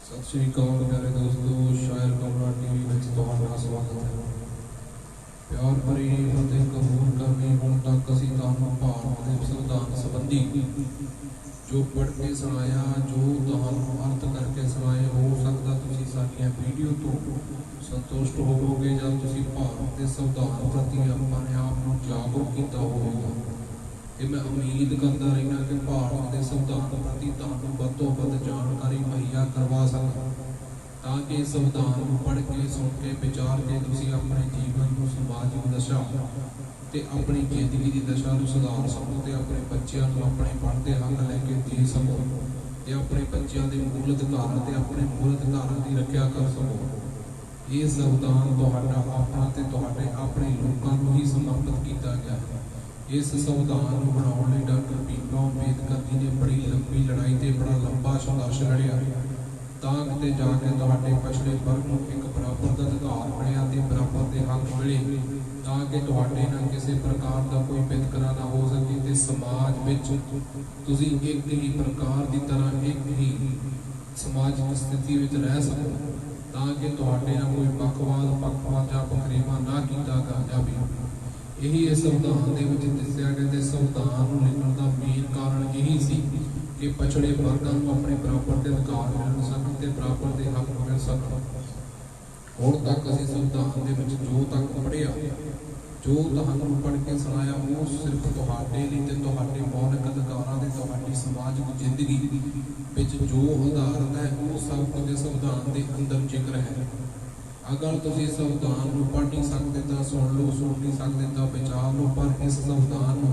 सत श्री अकाल प्यारे दोस्तों, शायर कमरा टीवी में तुहाडा स्वागत है। प्यार भरी फतेह कबूल करनी हुण तक असीं तुहानूं भारत दे संविधान संबंधी जो पढ़ के सुनाया, जो तुहानूं अर्थ करके सुनाए। हो सकदा तुसीं साडीआं वीडियो तो संतुष्ट होवोगे जां तुसीं भारत दे संविधान प्रति अपने आप नूं जागरूक कीता होवेगा। ते मैं उम्मीद करता रहना कि भारत के संविधान प्रति तुहानूं वध तों वध जानकारी मुहैया करवा सकां, ताकि संविधान पढ़ के सुन के विचार के तुसीं अपने जीवन को समाजिक दशा ते अपनी जिंदगी की दशा को सुधार सको, ते अपने बच्चों को अपने पढ़ते हक लैके दे सको, ते अपने बच्चों के मूल अधिकार ते अपने मूल अधिकारों की रक्षा कर सको। ये संविधान तुहाडा अपना ते तुहाडे अपने लोगों को ही समर्पित किया गया है। इस संविधान को बनाने डॉक्टर भीमराव अंबेडकर जी ने बड़ी लंबी लड़ाई ते बड़ा लंबा संघर्ष लड़िया, तां कि जाके तुहाडे पछड़े वर्ग को एक बराबर का अधिकार मिलिया ते बराबर के हक मिले, तां कि तुहाडे नाल किसी प्रकार का कोई वितकरा ना हो सके ते समाज विच तुसीं एक ही प्रकार की तरह एक ही समाजिक स्थिति विच रह सको, तां कि तुहाडे नाल कोई पक्षपात जां वखरेवा ना कीता जावे। यही इस संविधान के दस्या गया। संविधान लिखण का मेन कारण यही सी कि पछड़े वर्गों को अपने बराबर के अधिकार मिल सकन ते बराबर के हक मिल सकन। हुण तक असीं संविधान के जो तक पढ़िया, जो तुहानूं पढ़ के सुनाया, वो सिर्फ तुहाडे लई ते तुहाडे मौलिक अधिकारां ते तुहाडी समाजिक जिंदगी विच जो आधारित है, वो सब कुछ संविधान के अंदर जिक्र है। अगर तुसीं संविधान को पढ़ नहीं सकते तो सुन लो, सुन नहीं सकते तो विचार लो, पर इस संविधान को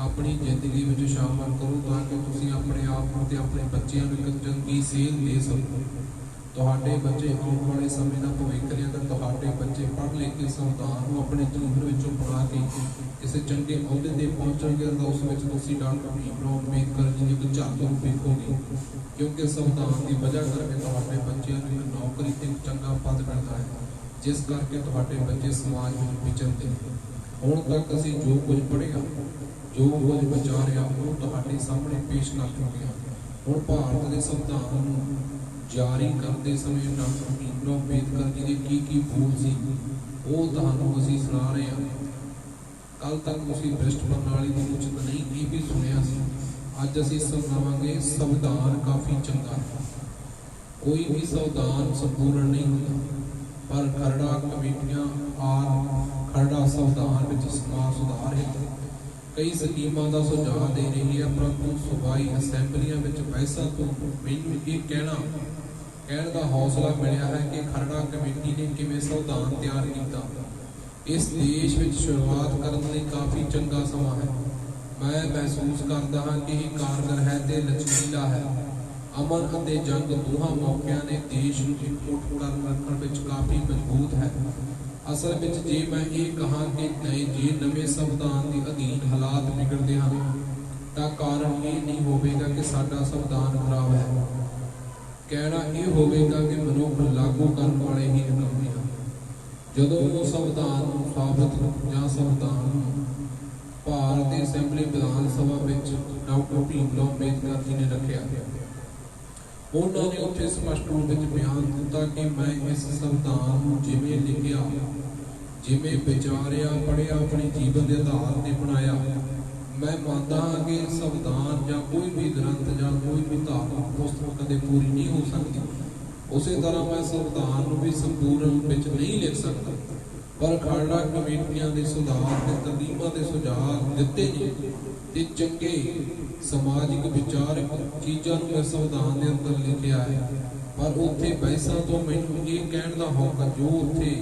अपनी जिंदगी में शामिल करो, ताकि तुसीं अपने आप को ते अपने बच्चों को एक चंगी सेध दे सको। तुहाडे बच्चे आने वाले समय का भविख ने, अगर तुहाडे बच्चे पढ़ लिख के संविधान को अपने जीवन में बना के किसी चंगे अहुदे ते पहुंचणगे तो उस विच तुसीं डॉक्टर भीमराव अंबेडकर जी की एक झांक वेखोगे, क्योंकि संविधान की वजह करके तुहाडे बच्चों को एक नौकरी ते चंगा पद मिलता है, जिस करके तुहाडे बच्चे समाज में विचरते हैं। हुण तक असीं जो कुछ पढ़िया, जो कुछ विचारिया, वो तुहाडे सामने पेश कर चुके हैं। हुण भारत के संविधान नूं जारी करते समय डॉक्टर भीमराव अंबेडकर जी के की बोल सी, वो तुहानूं असीं सुना रहे हैं। कल तक तुसीं भ्रष्ट प्रणाली की उचित नहीं ये भी सुनिया सी, अज असीं सुणावांगे संविधान काफ़ी चंगा है। कोई भी संविधान संपूर्ण नहीं होता, पर खरड़ा कमेटियां आर खरड़ा संविधान विच समाज सुधार हेतु कई स्कीमां का सुझाव दे रही है, परंतु सूबाई असैंबलियां विच पैसा तो मैनूं ये कहण का हौसला मिलिया है कि खरड़ा कमेटी ने किवें संविधान तैयार किया। इस देश में शुरुआत करने लई काफ़ी चंगा समा है। मैं महसूस करता हाँ कि यह कारगर है ते लचकीला है। अमन अते जंग दोहां मौक़िਆਂ ने देश को एकजुट कर रखण विच काफ़ी मजबूत है। असल में जे मैं ये कहा कि जे नवे संविधान के अधीन हालात बिगड़ते हैं, तो कारण ये नहीं होगा कि साडा संविधान खराब है। कहना यह होगा कि मनुख लागू करने वाले ही निकलते हैं। जदों वो संविधान साबित या संविधान भारत असैंबली विधान सभा में डॉक्टर भीमराव अंबेडकर जी ने रखा, उन्होंने उत्थे स्पष्ट रूप में बयान दिता कि मैं इस संविधान को जिवें लिखिया, जिवें विचारिया, पढ़िया, अपने जीवन के आधार पर बनाया। मैं मानता हाँ कि संविधान या कोई भी ग्रंथ या कोई भी धार्मिक पुस्तक कदे पूरी नहीं हो सकती। उस तरह मैं संविधान को भी संपूर्ण रूप में नहीं लिख सकता, पर खरड़ा कमेटियां के सुधार के तंजीमां के सुझाव दिते ने चंगे समाजिक विचारक चीज़ों को मैं संविधान के अंदर लिखिया है। पर उत्थे बहसां तो मैनूं ये कहण दा हौका जो उत्थे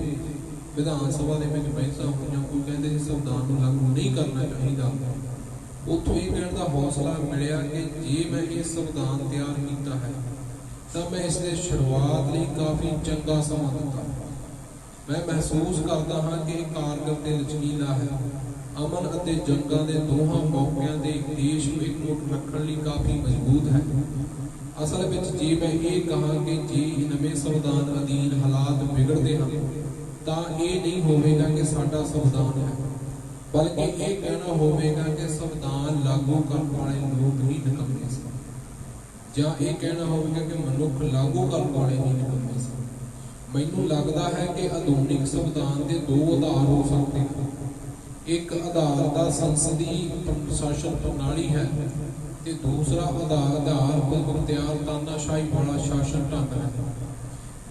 विधान सभा दे विच बहसां होईयां, कोई कहंदे संविधान को लागू नहीं करना चाहिए, उत्थों ये कहण दा हौसला मिलिया कि जे मैं ये संविधान तैयार किया है तो मैं इसकी शुरुआत लिए काफ़ी चंगा समा दिता। मैं महसूस करता हाँ कि कारगर ते लचकीला है। अमन अते जंगां दे दोहां मौक़िਆਂ दे देश को एकजुट रखण लई काफ़ी मजबूत है। असल में जे मैं ये कहा कि जे नवे संविधान अधीन हालात बिगड़ते हैं, तो ये नहीं होगा कि साडा संविधान है, बल्कि ये कहना होगा कि संविधान लागू करने वाले लोग ही निकम्मे सन। ਜਾਂ ਇਹ ਕਹਿਣਾ ਹੋਵੇਗਾ ਕਿ ਮਨੁੱਖ ਲਾਗੂ ਕਰਨ ਵਾਲੇ ਹੀ ਨਿਕੰਮੇ ਸਨ। ਮੈਨੂੰ ਲੱਗਦਾ ਹੈ ਕਿ ਆਧੁਨਿਕ ਸੰਵਿਧਾਨ ਦੇ ਦੋ ਆਧਾਰ ਹੋ ਸਕਦੇ ਹਨ। ਇੱਕ ਆਧਾਰ ਦਾ ਸੰਸਦੀ ਪ੍ਰਸ਼ਾਸਨ ਪ੍ਰਣਾਲੀ ਹੈ ਤੇ ਦੂਸਰਾ ਆਧਾਰ ਬਖਤਿਆਰ ਤਾਨਾਸ਼ਾਹੀ ਵਾਲਾ ਸ਼ਾਸਨ ਢੰਗ ਹੈ।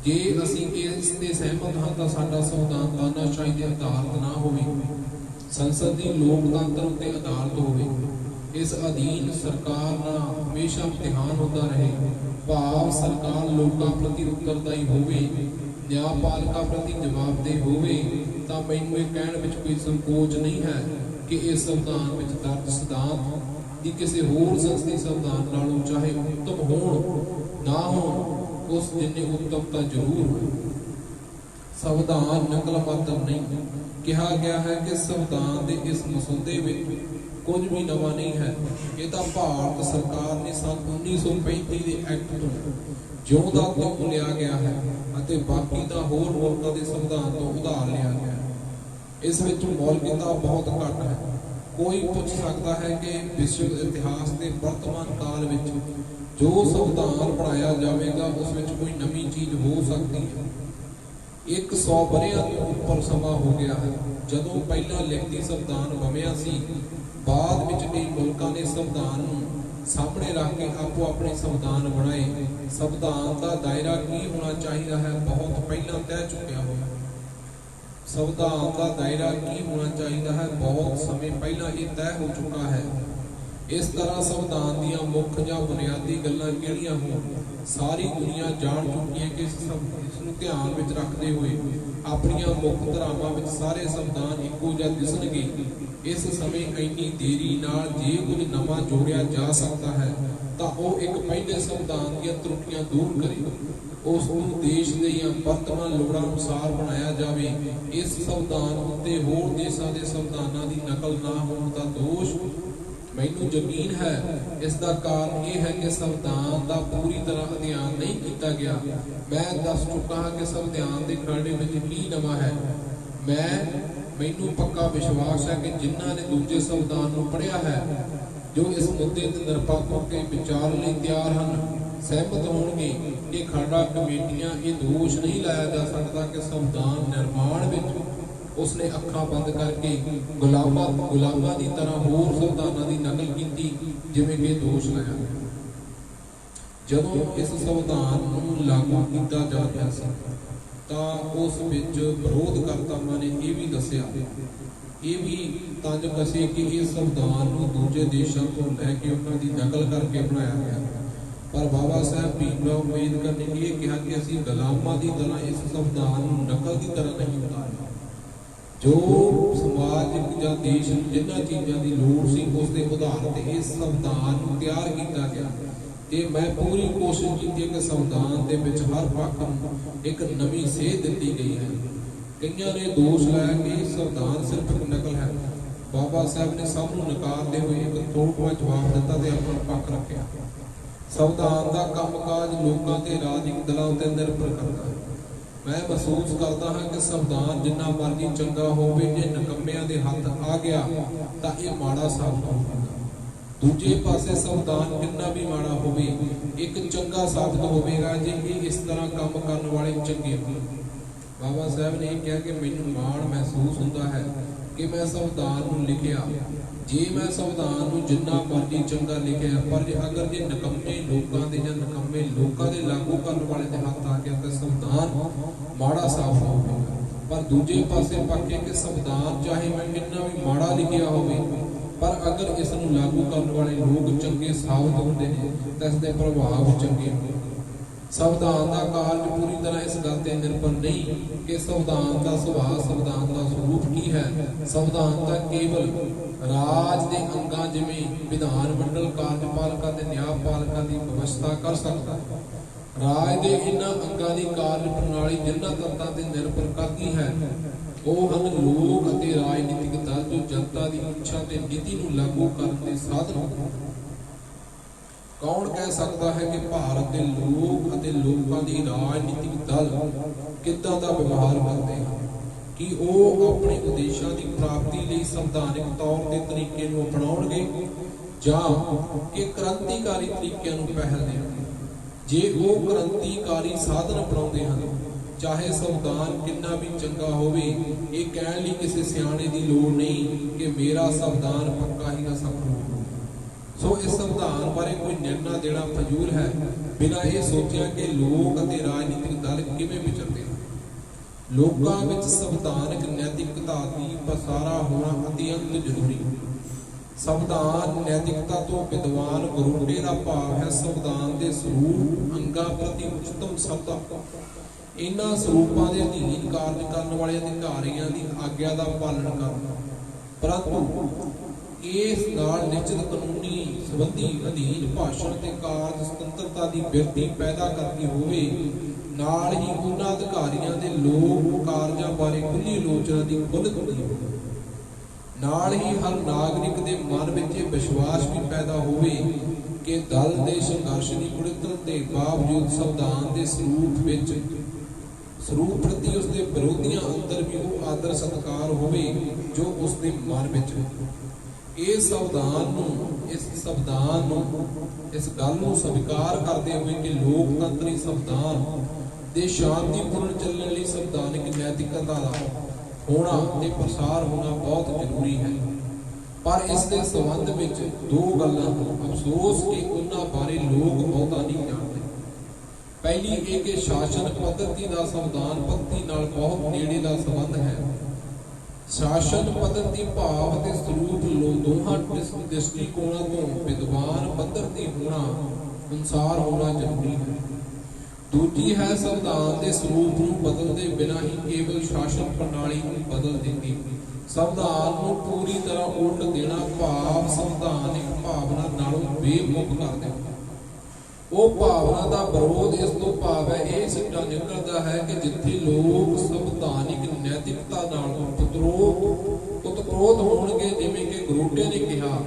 ਜੇ ਅਸੀਂ ਇਸ ਤੇ ਸਹਿਮਤ ਹਾਂ ਤਾਂ ਸਾਡਾ ਸੰਵਿਧਾਨ ਤਾਨਾਸ਼ਾਹੀ ਦੇ ਆਧਾਰਿਤ ਨਾ ਹੋਵੇ, ਸੰਸਦ ਦੀ ਲੋਕਤੰਤਰ ਉੱਤੇ ਆਧਾਰਿਤ ਹੋਵੇ। ਇਸ ਅਧੀਨ ਸਰਕਾਰ ਨਾਲ ਹਮੇਸ਼ਾ ਇਮਤਿਹਾਨ ਹੁੰਦਾ ਰਹੇ, ਭਾਵ ਸਰਕਾਰ ਲੋਕਾਂ ਪ੍ਰਤੀ ਉੱਤਰਦਾਈ ਹੋਵੇ, ਨਿਆਂਪਾਲਿਕਾ ਪ੍ਰਤੀ ਜਵਾਬਦੇਹ ਹੋਵੇ। ਤਾਂ ਮੈਨੂੰ ਇਹ ਕਹਿਣ ਵਿੱਚ ਕੋਈ ਸੰਕੋਚ ਨਹੀਂ ਹੈ ਕਿ ਇਸ ਸੰਵਿਧਾਨ ਵਿੱਚ ਦਰਜ ਸਿਧਾਂਤ ਦੀ ਕਿਸੇ ਹੋਰ ਸੰਸਦੀ ਸੰਵਿਧਾਨ ਨਾਲੋਂ ਚਾਹੇ ਉੱਤਮ ਹੋਣ ਨਾ ਹੋਣ, ਉਸ ਜਿੰਨੇ ਉੱਤਮ ਤਾਂ ਜ਼ਰੂਰ ਹੋਣ। ਸੰਵਿਧਾਨ ਨਕਲ ਮਾਤਰ ਨਹੀਂ। ਕਿਹਾ ਗਿਆ ਹੈ ਕਿ ਸੰਵਿਧਾਨ ਦੇ ਇਸ ਮਸੂਦੇ ਵਿੱਚ ਕੁਝ ਵੀ ਨਵਾਂ ਨਹੀਂ ਹੈ। ਇਹ ਤਾਂ ਭਾਰਤ ਸਰਕਾਰ ਨੇ ਸੰਨ 1935 ਦੇ ਐਕਟ ਤੋਂ ਜਿਉਂ ਦਾ ਤਿਉਂ ਲਿਆ ਗਿਆ ਹੈ ਅਤੇ ਬਾਕੀ ਤਾਂ ਹੋਰ ਮੁਲਕਾਂ ਦੇ ਸੰਵਿਧਾਨ ਤੋਂ ਉਧਾਰ ਲਿਆ ਗਿਆ ਹੈ। ਇਸ ਵਿੱਚ ਮੌਲਿਕਤਾ ਬਹੁਤ ਘੱਟ ਹੈ। ਕੋਈ ਪੁੱਛ ਸਕਦਾ ਹੈ ਕਿ ਵਿਸ਼ਵ ਇਤਿਹਾਸ ਦੇ ਵਰਤਮਾਨ ਕਾਲ ਵਿੱਚ ਜੋ ਸੰਵਿਧਾਨ ਬਣਾਇਆ ਜਾਵੇਗਾ ਉਸ ਵਿੱਚ ਕੋਈ ਨਵੀਂ ਚੀਜ਼ ਹੋ ਸਕਦੀ ਹੈ। 100 ਵਰ੍ਹਿਆਂ ਤੋਂ ਉੱਪਰ ਸਮਾਂ ਹੋ ਗਿਆ ਹੈ ਜਦੋਂ ਪਹਿਲਾ ਲਿਖਤੀ ਸੰਵਿਧਾਨ ਬਣਿਆ ਸੀ। ਬਾਅਦ ਵਿੱਚ ਕਈ ਮੁਲਕਾਂ ਨੇ ਸੰਵਿਧਾਨ ਨੂੰ ਸਾਹਮਣੇ ਰੱਖ ਕੇ ਆਪੋ ਆਪਣੇ ਸੰਵਿਧਾਨ ਬਣਾਏ। ਸੰਵਿਧਾਨ ਦਾ ਦਾਇਰਾ ਕੀ ਹੋਣਾ ਚਾਹੀਦਾ ਹੈ ਬਹੁਤ ਪਹਿਲਾਂ ਤੈਅ ਚੁੱਕਿਆ ਹੋਇਆ। ਸੰਵਿਧਾਨ ਦਾ ਦਾਇਰਾ ਕੀ ਹੋਣਾ ਚਾਹੀਦਾ ਹੈ ਬਹੁਤ ਸਮੇਂ ਪਹਿਲਾਂ ਇਹ ਤੈਅ ਹੋ ਚੁੱਕਾ ਹੈ। ਇਸ ਤਰ੍ਹਾਂ ਸੰਵਿਧਾਨ ਦੀਆਂ ਮੁੱਖ ਜਾਂ ਬੁਨਿਆਦੀ ਗੱਲਾਂ ਕਿਹੜੀਆਂ ਹੋਣ ਸਾਰੀ ਦੁਨੀਆ ਜਾਣ ਚੁੱਕੀ ਹੈ ਕਿ ਇਸ ਨੂੰ ਧਿਆਨ ਵਿੱਚ ਰੱਖਦੇ ਹੋਏ ਆਪਣੀਆਂ ਮੁੱਖ ਧਾਰਾਵਾਂ ਵਿੱਚ ਸਾਰੇ ਸੰਵਿਧਾਨ ਇੱਕੋ ਜਿਹਾ ਦਿਸਣਗੇ। ਇਸ ਸਮੇਂ ਇੰਨੀ ਦੇਰੀ ਨਾਲ ਜੇ ਕੁਝ ਨਵਾਂ ਜੋੜਿਆ ਜਾ ਸਕਦਾ ਹੈ ਤਾਂ ਉਹ ਇੱਕ ਪਹਿਲੇ ਸੰਵਿਧਾਨ ਦੀਆਂ ਤਰੁੱਟੀਆਂ ਦੂਰ ਕਰੇ, ਉਸ ਨੂੰ ਦੇਸ਼ ਦੇ ਜਾਂ ਵਰਤਮਾਨ ਲੋੜਾਂ ਅਨੁਸਾਰ ਬਣਾਇਆ ਜਾਵੇ। ਇਸ ਸੰਵਿਧਾਨ ਉੱਤੇ ਹੋਰ ਦੇਸ਼ਾਂ ਦੇ ਸੰਵਿਧਾਨਾਂ ਦੀ ਨਕਲ ਨਾ ਹੋਣ ਦਾ ਦੋਸ਼ ਮੈਨੂੰ ਯਕੀਨ ਹੈ। ਇਸ ਦਾ ਕਾਰਨ ਇਹ ਹੈ ਕਿ ਸੰਵਿਧਾਨ ਦਾ ਪੂਰੀ ਤਰ੍ਹਾਂ ਅਧਿਐਨ ਨਹੀਂ ਕੀਤਾ ਗਿਆ। ਮੈਂ ਦੱਸ ਚੁੱਕਾ ਹਾਂ ਕਿ ਸੰਵਿਧਾਨ ਦੇ ਖਰੜੇ ਵਿੱਚ ਕੀ ਨਵਾਂ ਹੈ। ਮੈਨੂੰ ਪੱਕਾ ਵਿਸ਼ਵਾਸ ਹੈ ਕਿ ਜਿਨ੍ਹਾਂ ਨੇ ਦੂਜੇ ਸੰਵਿਧਾਨ ਨੂੰ ਪੜ੍ਹਿਆ ਹੈ, ਜੋ ਇਸ ਮੁੱਦੇ ਤੇ ਨਿਰਪੱਖ ਹੋ ਕੇ ਵਿਚਾਰ ਲਈ ਤਿਆਰ ਹਨ, ਸਹਿਮਤ ਹੋਣਗੇ ਕਿ ਖਰੜਾ ਕਮੇਟੀਆਂ ਇਹ ਦੋਸ਼ ਨਹੀਂ ਲਾਇਆ ਜਾ ਸਕਦਾ ਕਿ ਸੰਵਿਧਾਨ ਨਿਰਮਾਣ ਵਿੱਚ ਉਸਨੇ ਅੱਖਾਂ ਬੰਦ ਕਰਕੇ ਗੁਲਾਮਾਂ ਦੀ ਤਰ੍ਹਾਂ ਹੋਰ ਸੰਵਿਧਾਨਾਂ ਦੀ ਨਕਲ ਕੀਤੀ, ਜਿਵੇਂ ਕਿ ਦੋਸ਼ ਲਾਇਆ ਗਿਆ। ਜਦੋਂ ਇਸ ਸੰਵਿਧਾਨ ਨੂੰ ਲਾਗੂ ਕੀਤਾ ਜਾ ਰਿਹਾ ਸੀ ਤਾਂ ਉਸ ਵਿੱਚ ਵਿਰੋਧਕਰਤਾਵਾਂ ਨੇ ਇਹ ਵੀ ਦੱਸਿਆ, ਇਹ ਵੀ ਤੰਜ ਕਸੇ ਕਿ ਇਹ ਸੰਵਿਧਾਨ ਨੂੰ ਦੂਜੇ ਦੇਸ਼ਾਂ ਤੋਂ ਲੈ ਕੇ ਉਹਨਾਂ ਦੀ ਨਕਲ ਕਰਕੇ ਬਣਾਇਆ ਗਿਆ। ਪਰ ਬਾਬਾ ਸਾਹਿਬ ਭੀਮਰਾਓ ਅੰਬੇਦਕਰ ਨੇ ਇਹ ਕਿਹਾ ਕਿ ਅਸੀਂ ਗੁਲਾਮਾਂ ਦੀ ਤਰ੍ਹਾਂ ਇਸ ਸੰਵਿਧਾਨ ਨੂੰ ਨਕਲ ਦੀ ਤਰ੍ਹਾਂ ਨਹੀਂ ਉਤਾਰਿਆ। ਜੋ ਸਮਾਜ ਜਾਂ ਦੇਸ਼ ਨੂੰ ਜਿਨ੍ਹਾਂ ਚੀਜ਼ਾਂ ਦੀ ਲੋੜ ਸੀ ਉਸ ਦੇ ਆਧਾਰ ਤੇ ਇਸ ਸੰਵਿਧਾਨ ਨੂੰ ਤਿਆਰ ਕੀਤਾ ਗਿਆ। ਤੇ ਮੈਂ ਪੂਰੀ ਕੋਸ਼ਿਸ਼ ਕੀਤੀ ਕਿ ਸੰਵਿਧਾਨ ਦੇ ਵਿੱਚ ਹਰ ਪੱਖ ਨੂੰ ਇੱਕ ਨਵੀਂ ਸੇਧ ਦਿੱਤੀ ਗਈ ਹੈ। ਕਈਆਂ ਨੇ ਦੋਸ਼ ਲਾਇਆ ਕਿ ਇਹ ਸੰਵਿਧਾਨ ਸਿਰਫ ਇੱਕ ਨਕਲ ਹੈ। ਬਾਬਾ ਸਾਹਿਬ ਨੇ ਸਭ ਨੂੰ ਨਕਾਰਦੇ ਹੋਏ ਇੱਕ ਤੋੜਵਾਂ ਜਵਾਬ ਦਿੱਤਾ ਤੇ ਆਪਣਾ ਪੱਖ ਰੱਖਿਆ। ਸੰਵਿਧਾਨ ਦਾ ਕੰਮਕਾਜ ਲੋਕਾਂ ਤੇ ਰਾਜਨੀਤਿਕ ਦਲਾਂ ਉੱਤੇ ਨਿਰਭਰ ਕਰਦਾ ਹੈ। ਮੈਂ ਮਹਿਸੂਸ ਕਰਦਾ ਹਾਂ ਕਿ ਸੰਵਿਧਾਨ ਜਿੰਨਾ ਮਰਜ਼ੀ ਚੰਗਾ ਹੋਵੇ, ਜੇ ਨਿਕੰਮਿਆਂ ਦੇ ਹੱਥ ਆ ਗਿਆ ਤਾਂ ਇਹ ਮਾੜਾ ਸਾਬਤ ਹੋਵੇਗਾ। ਦੂਜੇ ਪਾਸੇ ਸੰਵਿਧਾਨ ਕਿੰਨਾ ਵੀ ਮਾੜਾ ਹੋਵੇ, ਇੱਕ ਚੰਗਾ ਸਾਬਤ ਹੋਵੇਗਾ ਜੇ ਇਹ ਇਸ ਤਰ੍ਹਾਂ ਕੰਮ ਕਰਨ ਵਾਲੇ ਚੰਗੇ ਹੋਣ। ਬਾਬਾ ਸਾਹਿਬ ਨੇ ਇਹ ਕਿਹਾ ਕਿ ਮੈਨੂੰ ਮਾਣ ਮਹਿਸੂਸ ਹੁੰਦਾ ਹੈ ਕਿ ਮੈਂ ਸੰਵਿਧਾਨ ਨੂੰ ਲਿਖਿਆ। ਜੇ ਮੈਂ ਸੰਵਿਧਾਨ ਨੂੰ ਜਿੰਨਾ ਮਰਜ਼ੀ ਚੰਗਾ ਲਿਖਿਆ, ਪਰ ਅਗਰ ਜੇ ਨਿਕੰਮੇ ਲੋਕਾਂ ਦੇ ਜਾਂ ਨਿਕੰਮੇ ਲੋਕਾਂ ਦੇ ਲਾਗੂ ਕਰਨ ਵਾਲੇ ਦੇ ਹੱਥ ਆ ਗਿਆ ਤਾਂ ਸੰਵਿਧਾਨ ਮਾੜਾ ਸਾਬਤ ਹੋਵੇਗਾ। ਪਰ ਦੂਜੇ ਪਾਸੇ ਪੱਕੇ ਕਿ ਸੰਵਿਧਾਨ ਚਾਹੇ ਮੈਂ ਕਿੰਨਾ ਵੀ ਮਾੜਾ ਲਿਖਿਆ ਹੋਵੇ, ਪਰ ਅਗਰ ਇਸ ਨੂੰ ਲਾਗੂ ਕਰਨ ਵਾਲੇ ਲੋਕ ਚੰਗੇ ਸਾਬਤ ਹੁੰਦੇ ਨੇ ਤਾਂ ਇਸ ਦੇ ਪ੍ਰਭਾਵ ਚੰਗੇ ਹੁੰਦੇ। ਸੰਵਿਧਾਨ ਦਾ ਕਾਰਜ ਪੂਰੀ ਤਰ੍ਹਾਂ ਇਸ ਗੱਲ ਤੇ ਨਿਰਭਰ ਨਹੀਂ ਕਿ ਸੰਵਿਧਾਨ ਦਾ ਸੁਭਾਅ, ਸੰਵਿਧਾਨ ਦਾ ਸਰੂਪ ਕੀ ਹੈ। ਸੰਵਿਧਾਨ ਤਾਂ ਕੇਵਲ ਰਾਜ ਦੇ ਅੰਗਾਂ ਜਿਵੇਂ ਵਿਧਾਨ ਮੰਡਲ, ਕਾਰਜਪਾਲਿਕਾ ਤੇ ਨਿਆਂਪਾਲਿਕਾ ਦੀ ਵਿਵਸਥਾ ਕਰ ਸਕਦਾ ਹੈ। ਰਾਜ ਦੇ ਇਹਨਾਂ ਅੰਗਾਂ ਦੀ ਕਾਰਜ ਪ੍ਰਣਾਲੀ ਜਿਨ੍ਹਾਂ ਤੱਤਾਂ ਤੇ ਨਿਰਭਰ ਕਰਦੀ ਹੈ ਉਹ ਹਨ ਲੋਕ ਅਤੇ ਰਾਜਨੀਤਿਕ ਦਲ, ਜੋ ਜਨਤਾ ਦੀ ਇੱਛਾ ਤੇ ਨੀਤੀ ਨੂੰ ਲਾਗੂ ਕਰਨ ਦੇ ਸਾਧਨ ਹਨ। ਕੌਣ ਕਹਿ ਸਕਦਾ ਹੈ ਕਿ ਭਾਰਤ ਦੇ ਲੋਕ ਅਤੇ ਲੋਕਾਂ ਦੀ ਰਾਜਨੀਤਿਕ ਦਲ ਕਿੱਦਾਂ ਦਾ ਵਿਵਹਾਰ ਕਰਦੇ ਹਨ? ਕਿ ਉਹ ਆਪਣੇ ਉਦੇਸ਼ਾਂ ਦੀ ਪ੍ਰਾਪਤੀ ਲਈ ਸੰਵਿਧਾਨਿਕ ਤੌਰ ਤੇ ਤਰੀਕੇ ਨੂੰ ਅਪਣਾਉਣਗੇ ਜਾਂ ਕਿ ਕ੍ਰਾਂਤੀਕਾਰੀ ਤਰੀਕਿਆਂ ਨੂੰ ਪਹਿਲ ਦੇਣ। ਜੇ ਉਹ ਕ੍ਰਾਂਤੀਕਾਰੀ ਸਾਧਨ ਅਪਣਾਉਂਦੇ ਹਨ, ਚਾਹੇ ਸੰਵਿਧਾਨ ਕਿੰਨਾ ਵੀ ਚੰਗਾ ਹੋਵੇ, ਇਹ ਕਹਿਣ ਲਈ ਕਿਸੇ ਸਿਆਣੇ ਦੀ ਲੋੜ ਨਹੀਂ ਕਿ ਮੇਰਾ ਸੰਵਿਧਾਨ ਪੱਕਾ ਹੀ ਨਾ ਸਫਲ ਹੋਵੇ। ਸੋ ਇਸ ਸੰਵਿਧਾਨ ਬਾਰੇ ਕੋਈ ਨਿਰਣਾ ਦੇਣਾ ਫਜ਼ੂਲ ਹੈ, ਬਿਨਾਂ ਇਹ ਸੋਚਿਆ ਕਿ ਲੋਕ ਅਤੇ ਰਾਜਨੀਤਿਕ ਦਲ ਕਿਵੇਂ ਵਿਚਰਦੇ ਹਨ। ਲੋਕਾਂ ਵਿੱਚ ਸੰਵਿਧਾਨਕ ਨੈਤਿਕਤਾ ਦੀ ਪਸਾਰਾ ਹੋਣਾ ਅਤਿਅੰਤ ਜ਼ਰੂਰੀ ਹੈ। ਸੰਵਿਧਾਨ ਨੈਤਿਕਤਾ ਤੋਂ ਵਿਦਵਾਨ ਗਰੁੱਡੇ ਦਾ ਭਾਵ ਹੈ ਸੰਵਿਧਾਨ ਦੇ ਸਰੂਪ ਅੰਗਾਂ ਪ੍ਰਤੀ ਉਚਤਮ ਸ਼ਰਧਾ। ਇਹਨਾਂ ਸਰੂਪਾਂ ਦੇ ਅਧੀਨ ਕਾਰਜ ਕਰਨ ਵਾਲੇ ਅਧਿਕਾਰੀਆਂ ਦੀ ਆਗਿਆ ਦਾ ਪਾਲਣ ਕਰਨਾ, ਪਰੰਤੂ ਇਸ ਨਾਲ ਨਿਸ਼ਚਿਤ ਕਾਨੂੰਨੀ ਸੰਬੰਧੀ ਅਧੀਨ ਭਾਸ਼ਣ ਤੇ ਕਾਰਜ ਸੁਤੰਤਰਤਾ ਦੀ ਬਿਰਤੀ ਪੈਦਾ ਕਰਨੀ ਹੋਵੇ। ਨਾਲ ਹੀ ਉਹਨਾਂ ਅਧਿਕਾਰੀਆਂ ਦੇ ਲੋਕ ਕਾਰਜਾਂ ਬਾਰੇ ਖੁੱਲੀ ਆਲੋਚਨਾ ਦੀ ਖੁੱਲ੍ਹ ਹੁੰਦੀ ਹੋਵੇ। ਨਾਲ ਹੀ ਹਰ ਨਾਗਰਿਕ ਦੇ ਮਨ ਵਿੱਚ ਇਹ ਵਿਸ਼ਵਾਸ ਵੀ ਪੈਦਾ ਹੋਵੇ ਕਿ ਦਲ ਦੇ ਸੰਘਰਸ਼ ਦੀ ਕੁੜਿੱਤਣ ਦੇ ਬਾਵਜੂਦ ਸੰਵਿਧਾਨ ਦੇ ਸਰੂਪ ਪ੍ਰਤੀ ਉਸਦੇ ਵਿਰੋਧੀਆਂ ਅੰਦਰ ਵੀ ਉਹ ਆਦਰ ਸਤਿਕਾਰ ਹੋਵੇ ਜੋ ਉਸਦੇ ਮਨ ਵਿੱਚ ਹੈ। ਇਸ ਗੱਲ ਨੂੰ ਸਵੀਕਾਰ ਕਰਦੇ ਹੋਏ ਕਿ ਲੋਕਤੰਤਰੀ ਸੰਵਿਧਾਨ ਦੇ ਸ਼ਾਂਤੀਪੂਰਨ ਚੱਲਣ ਲਈ ਸੰਵਿਧਾਨਿਕ ਨੈਤਿਕਤਾ ਦਾ ਹੋਣਾ ਤੇ ਪ੍ਰਸਾਰ ਹੋਣਾ ਬਹੁਤ ਜ਼ਰੂਰੀ ਹੈ। ਪਰ ਇਸ ਦੇ ਸੰਬੰਧ ਵਿੱਚ ਦੋ ਗੱਲਾਂ ਹਨ। ਅਫਸੋਸ ਕਿ ਉਹਨਾਂ ਬਾਰੇ ਲੋਕ ਬਹੁਤਾ ਨਹੀਂ ਜਾਣਦੇ। ਪਹਿਲੀ ਇਹ ਕਿ ਸ਼ਾਸਨ ਪੱਧਤੀ ਦਾ ਸੰਵਿਧਾਨ ਪੱਧਤੀ ਨਾਲ ਬਹੁਤ ਨੇੜੇ ਦਾ ਸੰਬੰਧ ਹੈ। ਸ਼ਾਸਨ ਪੱਧਤੀ ਭਾਵ ਅਤੇ ਸਰੂਪ ਦੋਹਾਂ ਦ੍ਰਿਸ਼ਟੀਕੋਣਾਂ ਤੋਂ ਵਿਦਵਾਨ ਪੱਧਰ ਦੀ ਹੋਣਾ ਅਨੁਸਾਰ ਹੋਣਾ ਜ਼ਰੂਰੀ ਹੈ। ਦੂਜੀ ਹੈ ਸੰਵਿਧਾਨ ਦੇ ਸਰੂਪ ਨੂੰ ਬਦਲਦੇ ਬਿਨਾਂ ਹੀ ਕੇਵਲ ਸ਼ਾਸਨ ਪ੍ਰਣਾਲੀ ਨੂੰ ਬਦਲ ਦਿੰਦੀ। ਸੰਵਿਧਾਨ ਨੂੰ ਪੂਰੀ ਤਰ੍ਹਾਂ ਉਲਟ ਦੇਣਾ ਭਾਵ ਸੰਵਿਧਾਨਿਕ ਭਾਵਨਾ ਨਾਲੋਂ ਬੇਮੁਖ ਕਰ ਦੇਣਾ। ਉਹ ਭਾਵਨਾ ਦਾ ਵਿਰੋਧ ਇਸ ਤੋਂ ਭਾਵ ਹੈ ਇਹ ਸਿੱਟਾ ਨਿਕਲਦਾ ਹੈ ਕਿ ਜਿੱਥੇ ਲੋਕ ਸੰਵਿਧਾਨਿਕ ਨੈਤਿਕਤਾ ਨਾਲ ਉਤਪ੍ਰੋਤ ਹੋਣਗੇ, ਜਿਵੇਂ ਕਿ ਗਰੁੱਡੇ ਨੇ ਕਿਹਾ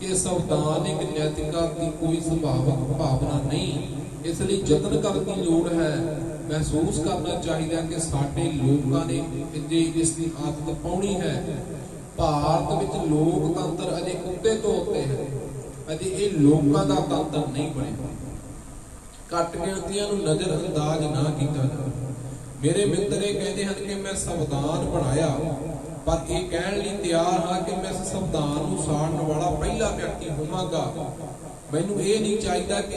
ਕਿ ਸੰਵਿਧਾਨਿਕ ਨੈਤਿਕਤਾ ਦੀ ਕੋਈ ਸੁਭਾਵਕ ਭਾਵਨਾ ਨਹੀਂ, ਇਸ ਲਈ ਯਤਨ ਕਰਨ ਦੀ ਲੋੜ ਹੈ। ਮਹਿਸੂਸ ਕਰਨਾ ਚਾਹੀਦਾ ਕਿ ਸਾਡੇ ਲੋਕਾਂ ਨੇ ਇਸ ਦੀ ਆਦਤ ਪਾਉਣੀ ਹੈ। ਭਾਰਤ ਵਿੱਚ ਲੋਕਤੰਤਰ ਅਜੇ ਉੱਤੇ ਤੋਂ ਉੱਤੇ ਹੈ, ਅਜੇ ਇਹ ਲੋਕਾਂ ਦਾ ਤੰਤਰ ਨਹੀਂ ਬਣਿਆ। ਘੱਟ ਗਿਣਤੀਆਂ ਨੂੰ ਨਜ਼ਰ ਅੰਦਾਜ਼ ਨਾ ਕੀਤਾ ਜਾਵੇ। ਮੇਰੇ ਮਿੱਤਰ ਇਹ ਕਹਿੰਦੇ ਹਨ ਕਿ ਮੈਂ ਸੰਵਿਧਾਨ ਬਣਾਇਆ, ਪਰ ਇਹ ਕਹਿਣ ਲਈ ਤਿਆਰ ਹਾਂ ਕਿ ਮੈਂ ਇਸ ਸੰਵਿਧਾਨ ਨੂੰ ਸਾੜਨ ਵਾਲਾ ਪਹਿਲਾ ਵਿਅਕਤੀ ਹੋਵਾਂਗਾ। ਮੈਨੂੰ ਇਹ ਨਹੀਂ ਚਾਹੀਦਾ ਕਿ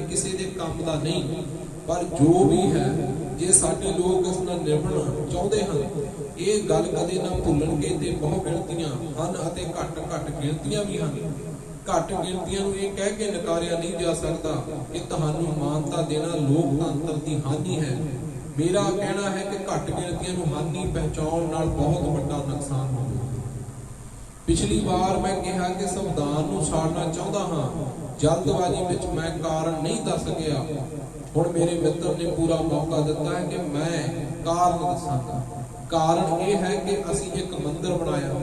ਕਿਸੇ ਦੇ ਕੰਮ ਦਾ ਨਹੀਂ, ਪਰ ਜੋ ਵੀ ਹੈ, ਜੇ ਸਾਡੇ ਲੋਕ ਇਸ ਨਾਲ ਨਿਭਣਾ ਚਾਹੁੰਦੇ ਹਨ, ਇਹ ਗੱਲ ਕਦੇ ਨਾ ਭੁੱਲਣਗੇ ਤੇ ਬਹੁ ਗਿਣਤੀਆਂ ਹਨ ਅਤੇ ਘੱਟ ਗਿਣਤੀਆਂ ਵੀ ਹਨ। ਘੱਟ ਗਿਣਤੀਆਂ ਨੂੰ ਇਹ ਕਹਿ ਕੇ ਨਕਾਰਿਆ ਨਹੀਂ ਜਾ ਸਕਦਾ ਕਿ ਤੁਹਾਨੂੰ ਮਾਨਤਾ ਦੇਣਾ ਲੋਕਤੰਤਰ ਦੀ ਹਾਨੀ ਹੈ। ਮੇਰਾ ਕਹਿਣਾ ਹੈ ਕਿ ਘੱਟ ਗਿਣਤੀਆਂ ਨੂੰ ਹਾਨੀ ਪਹੁੰਚਾਉਣ ਨਾਲ ਬਹੁਤ ਵੱਡਾ ਨੁਕਸਾਨ ਹੋਵੇਗਾ। ਪਿਛਲੀ ਵਾਰ ਮੈਂ ਕਿਹਾ ਕਿ ਸੰਵਿਧਾਨ ਨੂੰ ਸਾੜਨਾ ਚਾਹੁੰਦਾ ਹਾਂ। ਜਲਦਬਾਜ਼ੀ ਵਿੱਚ ਮੈਂ ਕਾਰਨ ਨਹੀਂ ਦੱਸ ਸਕਿਆ। ਹੁਣ ਮੇਰੇ ਮਿੱਤਰ ਨੇ ਪੂਰਾ ਮੌਕਾ ਦਿੱਤਾ ਹੈ ਕਿ ਮੈਂ ਕਾਰਨ ਦੱਸਾਂਗਾ। ਕਾਰਨ ਇਹ ਹੈ ਕਿ ਅਸੀਂ ਇੱਕ ਮੰਦਿਰ ਬਣਾਇਆ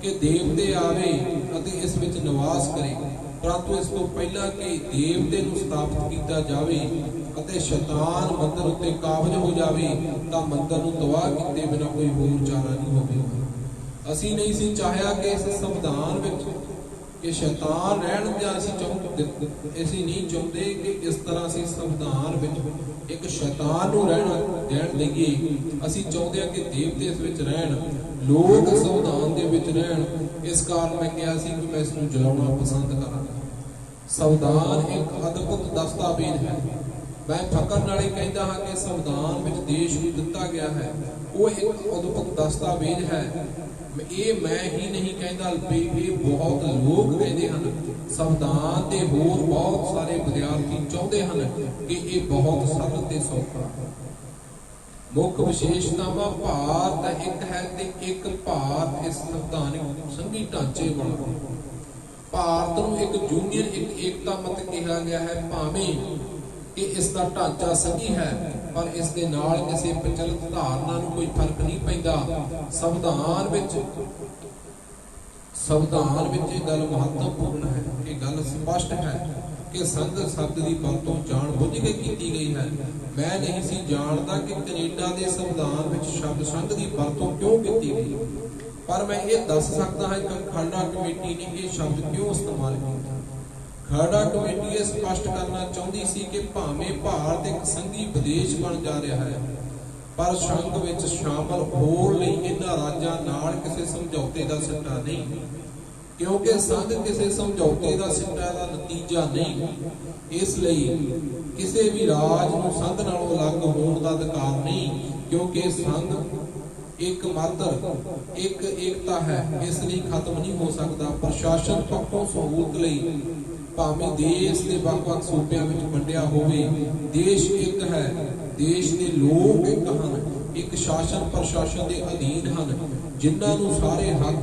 ਕਿ ਦੇਵਤੇ ਆਵੇ ਅਤੇ ਇਸ ਵਿੱਚ ਨਿਵਾਸ ਕਰੇ, ਪਰੰਤੂ ਇਸ ਤੋਂ ਪਹਿਲਾਂ ਕਿ ਦੇਵਤੇ ਨੂੰ ਸਥਾਪਿਤ ਕੀਤਾ ਜਾਵੇ ਅਤੇ ਸ਼ੈਤਾਨ ਮੰਦਿਰ ਉੱਤੇ ਕਾਬਜ ਹੋ ਜਾਵੇ ਤਾਂ ਮੰਦਿਰ ਨੂੰ ਤਬਾਹ ਕੀਤੇ ਬਿਨਾਂ ਕੋਈ ਹੋਰ ਚਾਰਾ ਨਹੀਂ ਹੋਵੇਗਾ। ਅਸੀਂ ਨਹੀਂ ਸੀ ਚਾਹਿਆ ਕਿ ਇਸ ਸੰਵਿਧਾਨ ਵਿੱਚ ਕਿ ਸ਼ੈਤਾਨ ਰਹਿਣ ਜਾਂ ਅਸੀਂ ਨਹੀਂ ਚਾਹੁੰਦੇ ਕਿ ਇਸ ਤਰ੍ਹਾਂ ਅਸੀਂ ਸੰਵਿਧਾਨ ਵਿੱਚ ਇੱਕ ਸ਼ੈਤਾਨ ਨੂੰ ਰਹਿਣ ਦੇਈਏ। ਅਸੀਂ ਚਾਹੁੰਦੇ ਹਾਂ ਕਿ ਦੇਵਤੇ ਇਸ ਵਿੱਚ ਰਹਿਣ, ਲੋਕ ਸੰਵਿਧਾਨ ਦੇ ਵਿੱਚ ਰਹਿਣ। ਇਸ ਕਾਰਨ ਮੈਂ ਕਿਹਾ ਸੀ ਕਿ ਮੈਂ ਇਸ ਨੂੰ ਜਲਾਉਣਾ ਪਸੰਦ ਕਰਾਂਗਾ। ਸੰਵਿਧਾਨ ਇੱਕ ਅਦਭੁਤ ਦਸਤਾਵੇਜ਼ ਹੈ। ਮੈਂ ਫਕਰ ਨਾਲ ਹੀ ਕਹਿੰਦਾ ਹਾਂ ਕਿ ਸੰਵਿਧਾਨ ਵਿੱਚ ਦੇਸ਼ ਨੂੰ ਦਿੱਤਾ ਗਿਆ ਹੈ, ਉਹ ਇੱਕ ਅਦਭੁਤ ਦਸਤਾਵੇਜ਼ ਹੈ। ਇਹ ਮੈਂ ਹੀ ਨਹੀਂ ਕਹਿੰਦਾ, ਇਹ ਬਹੁਤ ਲੋਕ ਕਹਿੰਦੇ ਹਨ। ਸੰਵਿਧਾਨ ਦੇ ਹੋਰ ਬਹੁਤ ਸਾਰੇ ਵਿਦਿਆਰਥੀ ਚਾਹੁੰਦੇ ਹਨ ਕਿ ਇਹ ਬਹੁਤ ਸਰਲ ਤੇ ਸੌਖਾ। ਮੁੱਖ ਵਿਸ਼ੇਸ਼ਤਾਵਾਂ ਭਾਰਤ ਇੱਕ ਹੈ ਤੇ ਇੱਕ ਭਾਰਤ ਇਸ ਸੰਵਿਧਾਨਿਕ ਸੰਘੀ ਢਾਂਚੇ ਵਾਲਾ। ਭਾਰਤ ਨੂੰ ਇੱਕ ਯੂਨੀਅਨ, ਇੱਕ ਏਕਤਾ ਮਤ ਕਿਹਾ ਗਿਆ ਹੈ, ਭਾਵੇਂ ਕਿ ਇਸ ਦਾ ਢਾਂਚਾ ਸੰਘੀ ਹੈ, ਪਰ ਇਸ ਦੇ ਨਾਲ ਕਿਸੇ ਪ੍ਰਚਲਿਤ ਧਾਰਨਾ ਨੂੰ ਕੋਈ ਫਰਕ ਨਹੀਂ ਪੈਂਦਾ। ਸੰਵਿਧਾਨ ਵਿੱਚ ਇਹ ਗੱਲ ਮਹੱਤਵਪੂਰਨ ਹੈ, ਇਹ ਗੱਲ ਸਪਸ਼ਟ ਹੈ ਕਿ ਸੰਘ ਸ਼ਬਦ ਦੀ ਵਰਤੋਂ ਜਾਣ ਬੁੱਝ ਕੇ ਕੀਤੀ ਗਈ ਹੈ। ਮੈਂ ਨਹੀਂ ਸੀ ਜਾਣਦਾ ਕਿ ਕੈਨੇਡਾ ਦੇ ਸੰਵਿਧਾਨ ਵਿੱਚ ਸ਼ਬਦ ਸੰਘ ਦੀ ਵਰਤੋਂ ਕਿਉਂ ਕੀਤੀ ਗਈ। पर मैं ये दस सकता हाँ कि खालड़ा कमेटी ने ये शब्द क्यों इस्तेमाल किया। खालड़ा कमेटी ये स्पष्ट करना चाहती सी कि भावें भारत एक संघी विदेश बन जा रहा है, पर संघ विच शामिल होण लई इन्हां राज्यां नाल किसी समझौते का सिੱਟਾ नहीं, क्योंकि संघ किसी समझौते का सिੱਟਾ का नतीजा नहीं। इसलिए किसी भी राज नूं संघ नालों अलग होण का अधिकार नहीं, क्योंकि संघ एक मात्र एक एकता है, इसलिए खत्म नहीं हो सकता। प्रशासन पक्षों सहूलत लई भावें देश के ਵੱਖ-ਵੱਖ सूबिਆਂ ਵਿੱਚ ਵੰਡਿਆ होवे, देश एक है, देश के लोग एक ਹਨ, एक शासन प्रशासन के अधीन ਹਨ, जिन्हां नूं सारे हक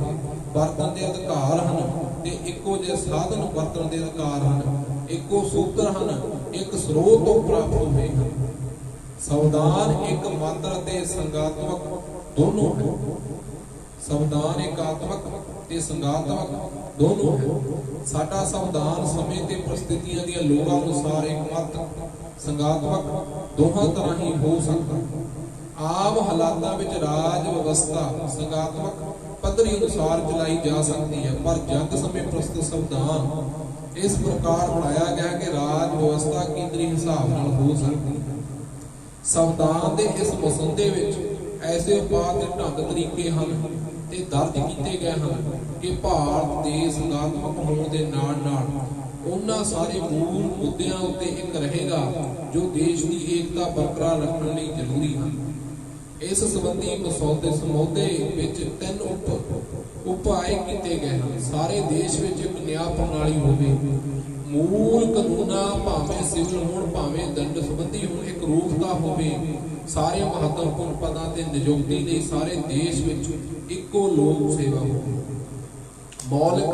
ਵਰਤਣ ਦੇ ਅਧਿਕਾਰ ਹਨ ਤੇ ਇੱਕੋ ਜਿਹੇ ਸਾਧਨ ਵਰਤਣ ਦੇ ਅਧਿਕਾਰ ਹਨ, ਇੱਕੋ ਸੂਤਰ ਹਨ, ਇੱਕ ਸਰੋਤ ਤੋਂ ਪ੍ਰਾਪਤ ਹੋਏ ਹਨ। संविधान एक मात्र ते संगात्मक दोनों है, संविधान एकात्मक ते संगात्मक दोनों है। साडा संविधान समय ते परिस्थितियां दी लोड़ां अनुसार एकमात्र संगात्मक दोहां तरह ही हो सकता। आम हालातां विच राज व्यवस्था संगात्मक पद्धति अनुसार चलाई जा सकती है, पर जंग समय प्रस्तुत संविधान इस प्रकार बनाया गया कि राज व्यवस्था केंद्रीय हिसाब नाल हो सकती है। संविधान के इस मसौदे विच ऐसे उपाय ते ढंग तरीके हैं ते दर्ज किए गए हैं कि भारत देश संगात्मक होने के नाल उन्हां सारे मूल मुद्दों उत्ते एक रहेगा जो देश की एकता बरकरार रखने लई जरूरी हैं। इस संबंधी समझौते विच 3 उपाय किए गए हैं। सारे देश विच एक न्याय प्रणाली होवे, मूल कानूना भावें सिविल होण भावें दंड संबंधी होण, एक रूपता होवे, सारे महत्वपूर्ण पदां ते नियुक्ति लई सारे देश विच इक्को लोक सेवा होवे। मौलिक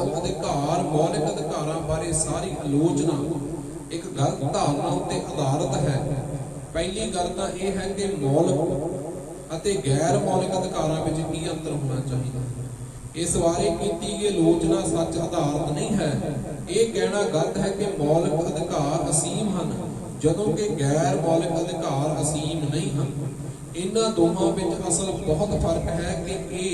अधिकारां बारे सारी आलोचना एक गलत धारणा उत्ते आधारित है। पहली गल तां इह है कि मौलिक अते गैर मौलिक अधिकारां विच की अंतर होना चाहिए। इस बारे की गई आलोचना सच आधारित नहीं है। यह कहना गलत है कि मौलिक अधिकार असीम हैं, जदों कि गैर मौलिक अधिकार असीम नहीं हैं। इन्हां दोहां विच असल बहुत फर्क है कि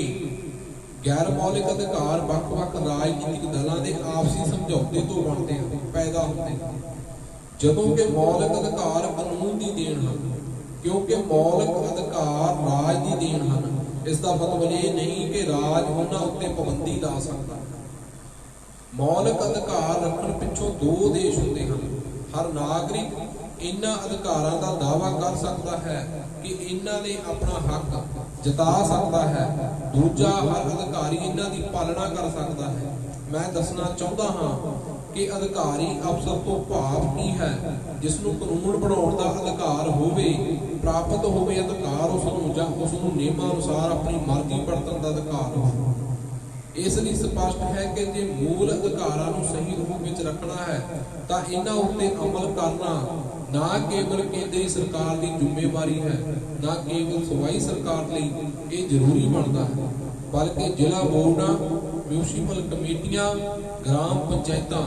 गैर मौलिक अधिकार ਵੱਖ-ਵੱਖ राजनीतिक दलों के आपसी समझौते तो बनते हैं, पैदा होते हैं, जदों कि मौलिक अधिकार कानून की देन हैं, क्योंकि मौलिक अधिकार राज की देन हैं। इसका मतलब ये नहीं कि राज उन्हां उत्ते पाबंदी ला सकता। मौलिक अधिकार रखण पिछों 2 उद्देश होते हैं। हर नागरिक इन्हां अधिकारां दा दावा कर सकता है कि इन्हां ने अपना हक जता सकता है, दूजा हर अधिकारी इन्हां दी पालना कर सकता है। मैं दसना चाहता हाँ कि अधिकारी अफसर तो भाव की है, जिसनों कानून बनाउण दा अधिकार होवे, प्राप्त होवे अधिकार उसनूं जां उसनूं नियमां अनुसार अपनी मर्जी बरतण दा अधिकार हो। इसलिए स्पष्ट है कि जे मूल अधिकारां नूं सही रूप विच रखना है तां इन्हां उत्ते अमल करना ना केवल केंद्रीय सरकार की जिम्मेवारी है, ना केवल सूबाई सरकार लई ये जरूरी बनता है, बल्कि जिला बोर्डां, म्यूनसिपल कमेटियां, ग्राम पंचायतां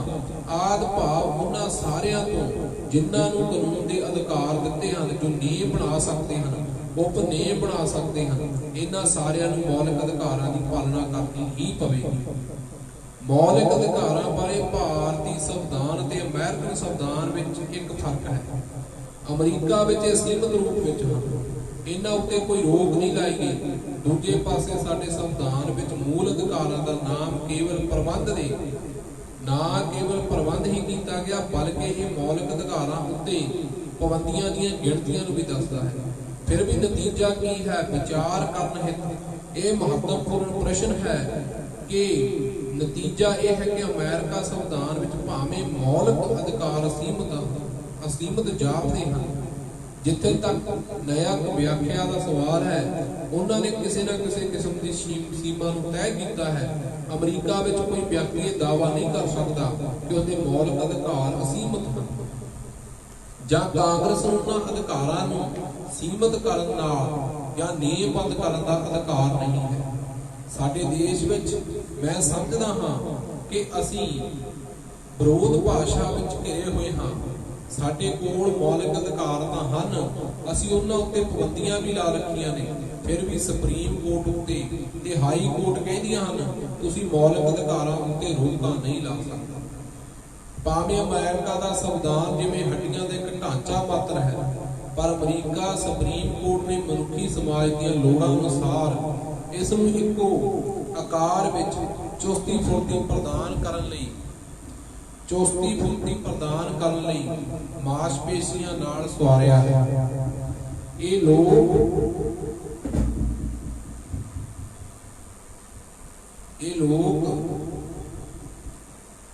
आदि भाव उन्हां सारियां तो जिन्हां नूं कानून के अधिकार दिते हैं, जो नींह बना सकते हैं, उपनींह बना सकते हैं, इन्हां सारियां नूं मौलिक अधिकारां की पालना करनी ही पवेगी। मौलिक अधिकारां बारे भारतीय संविधान ते अमेरिकन संविधान विच एक फर्क है। अमरीका विच सीमित रूप विच हैं, इन्हां उत्ते कोई रोक नहीं लाई गई। दूजे पासे साडे संविधान विच मूल अधिकारां दा नाम केवल प्रबंध दे ना केवल प्रबंध ही किया गया, बल्कि ये मौलिक अधिकारां उत्ते पाबंदियां दीयां गिणतियां नूं भी दसदा है। फिर भी नतीजा की है? विचार करन हित यह महत्वपूर्ण प्रश्न है कि नतीजा यह है कि अमेरिका संविधान विच भावें मौलिक अधिकार असीमित जापदे हैं, जिथे तक न्यायिक व्याख्या का सवाल है, उन्होंने किसी न किसी किस्म की सीमा नूं तय किया है। अमरीका विच कोई व्यक्ति ये दावा नहीं कर सकता कि उसके मौलिक अधिकार असीमित हैं, जां कांग्रेस नूं उन्हां अधिकारां नूं सीमित करन नाल या नियमबद्ध करन दा अधिकार नहीं है। साडे देश विच मैं समझदा हाँ कि असीं विरोध भाषा विच घिरे हुए हाँ, ਸਾਡੇ ਕੋਲ ਮੌਲਿਕ ਅਧਿਕਾਰ ਤਾਂ ਹਨ, ਅਸੀਂ ਉਹਨਾਂ ਉੱਤੇ ਪਾਬੰਦੀਆਂ ਵੀ ਲਾ ਰੱਖੀਆਂ ਨੇ, ਫਿਰ ਵੀ ਸੁਪਰੀਮ ਕੋਰਟ ਉੱਤੇ ਤੇ ਹਾਈ ਕੋਰਟ ਕਹਿੰਦੀਆਂ ਹਨ ਤੁਸੀਂ ਮੌਲਿਕ ਅਧਿਕਾਰਾਂ ਉੱਤੇ ਰੋਕਾਂ ਨਹੀਂ ਲਾ ਸਕਦੇ। ਭਾਵੇਂ ਅਮਰੀਕਾ ਦਾ ਸੰਵਿਧਾਨ ਜਿਵੇਂ ਹੱਡੀਆਂ ਦਾ ਇੱਕ ਢਾਂਚਾ ਮਾਤਰ ਹੈ, ਪਰ ਅਮਰੀਕਾ ਸੁਪਰੀਮ ਕੋਰਟ ਨੇ ਮਨੁੱਖੀ ਸਮਾਜ ਦੀਆਂ ਲੋੜਾਂ ਅਨੁਸਾਰ ਇਸ ਨੂੰ ਇੱਕੋ ਆਕਾਰ ਵਿੱਚ ਚੁਸਤੀ ਫੁਰਤੀ ਪ੍ਰਦਾਨ ਕਰਨ ਲਈ ਮਾਸਪੇਸ਼ੀਆਂ ਨਾਲ ਸਵਾਰਿਆ ਹੈ।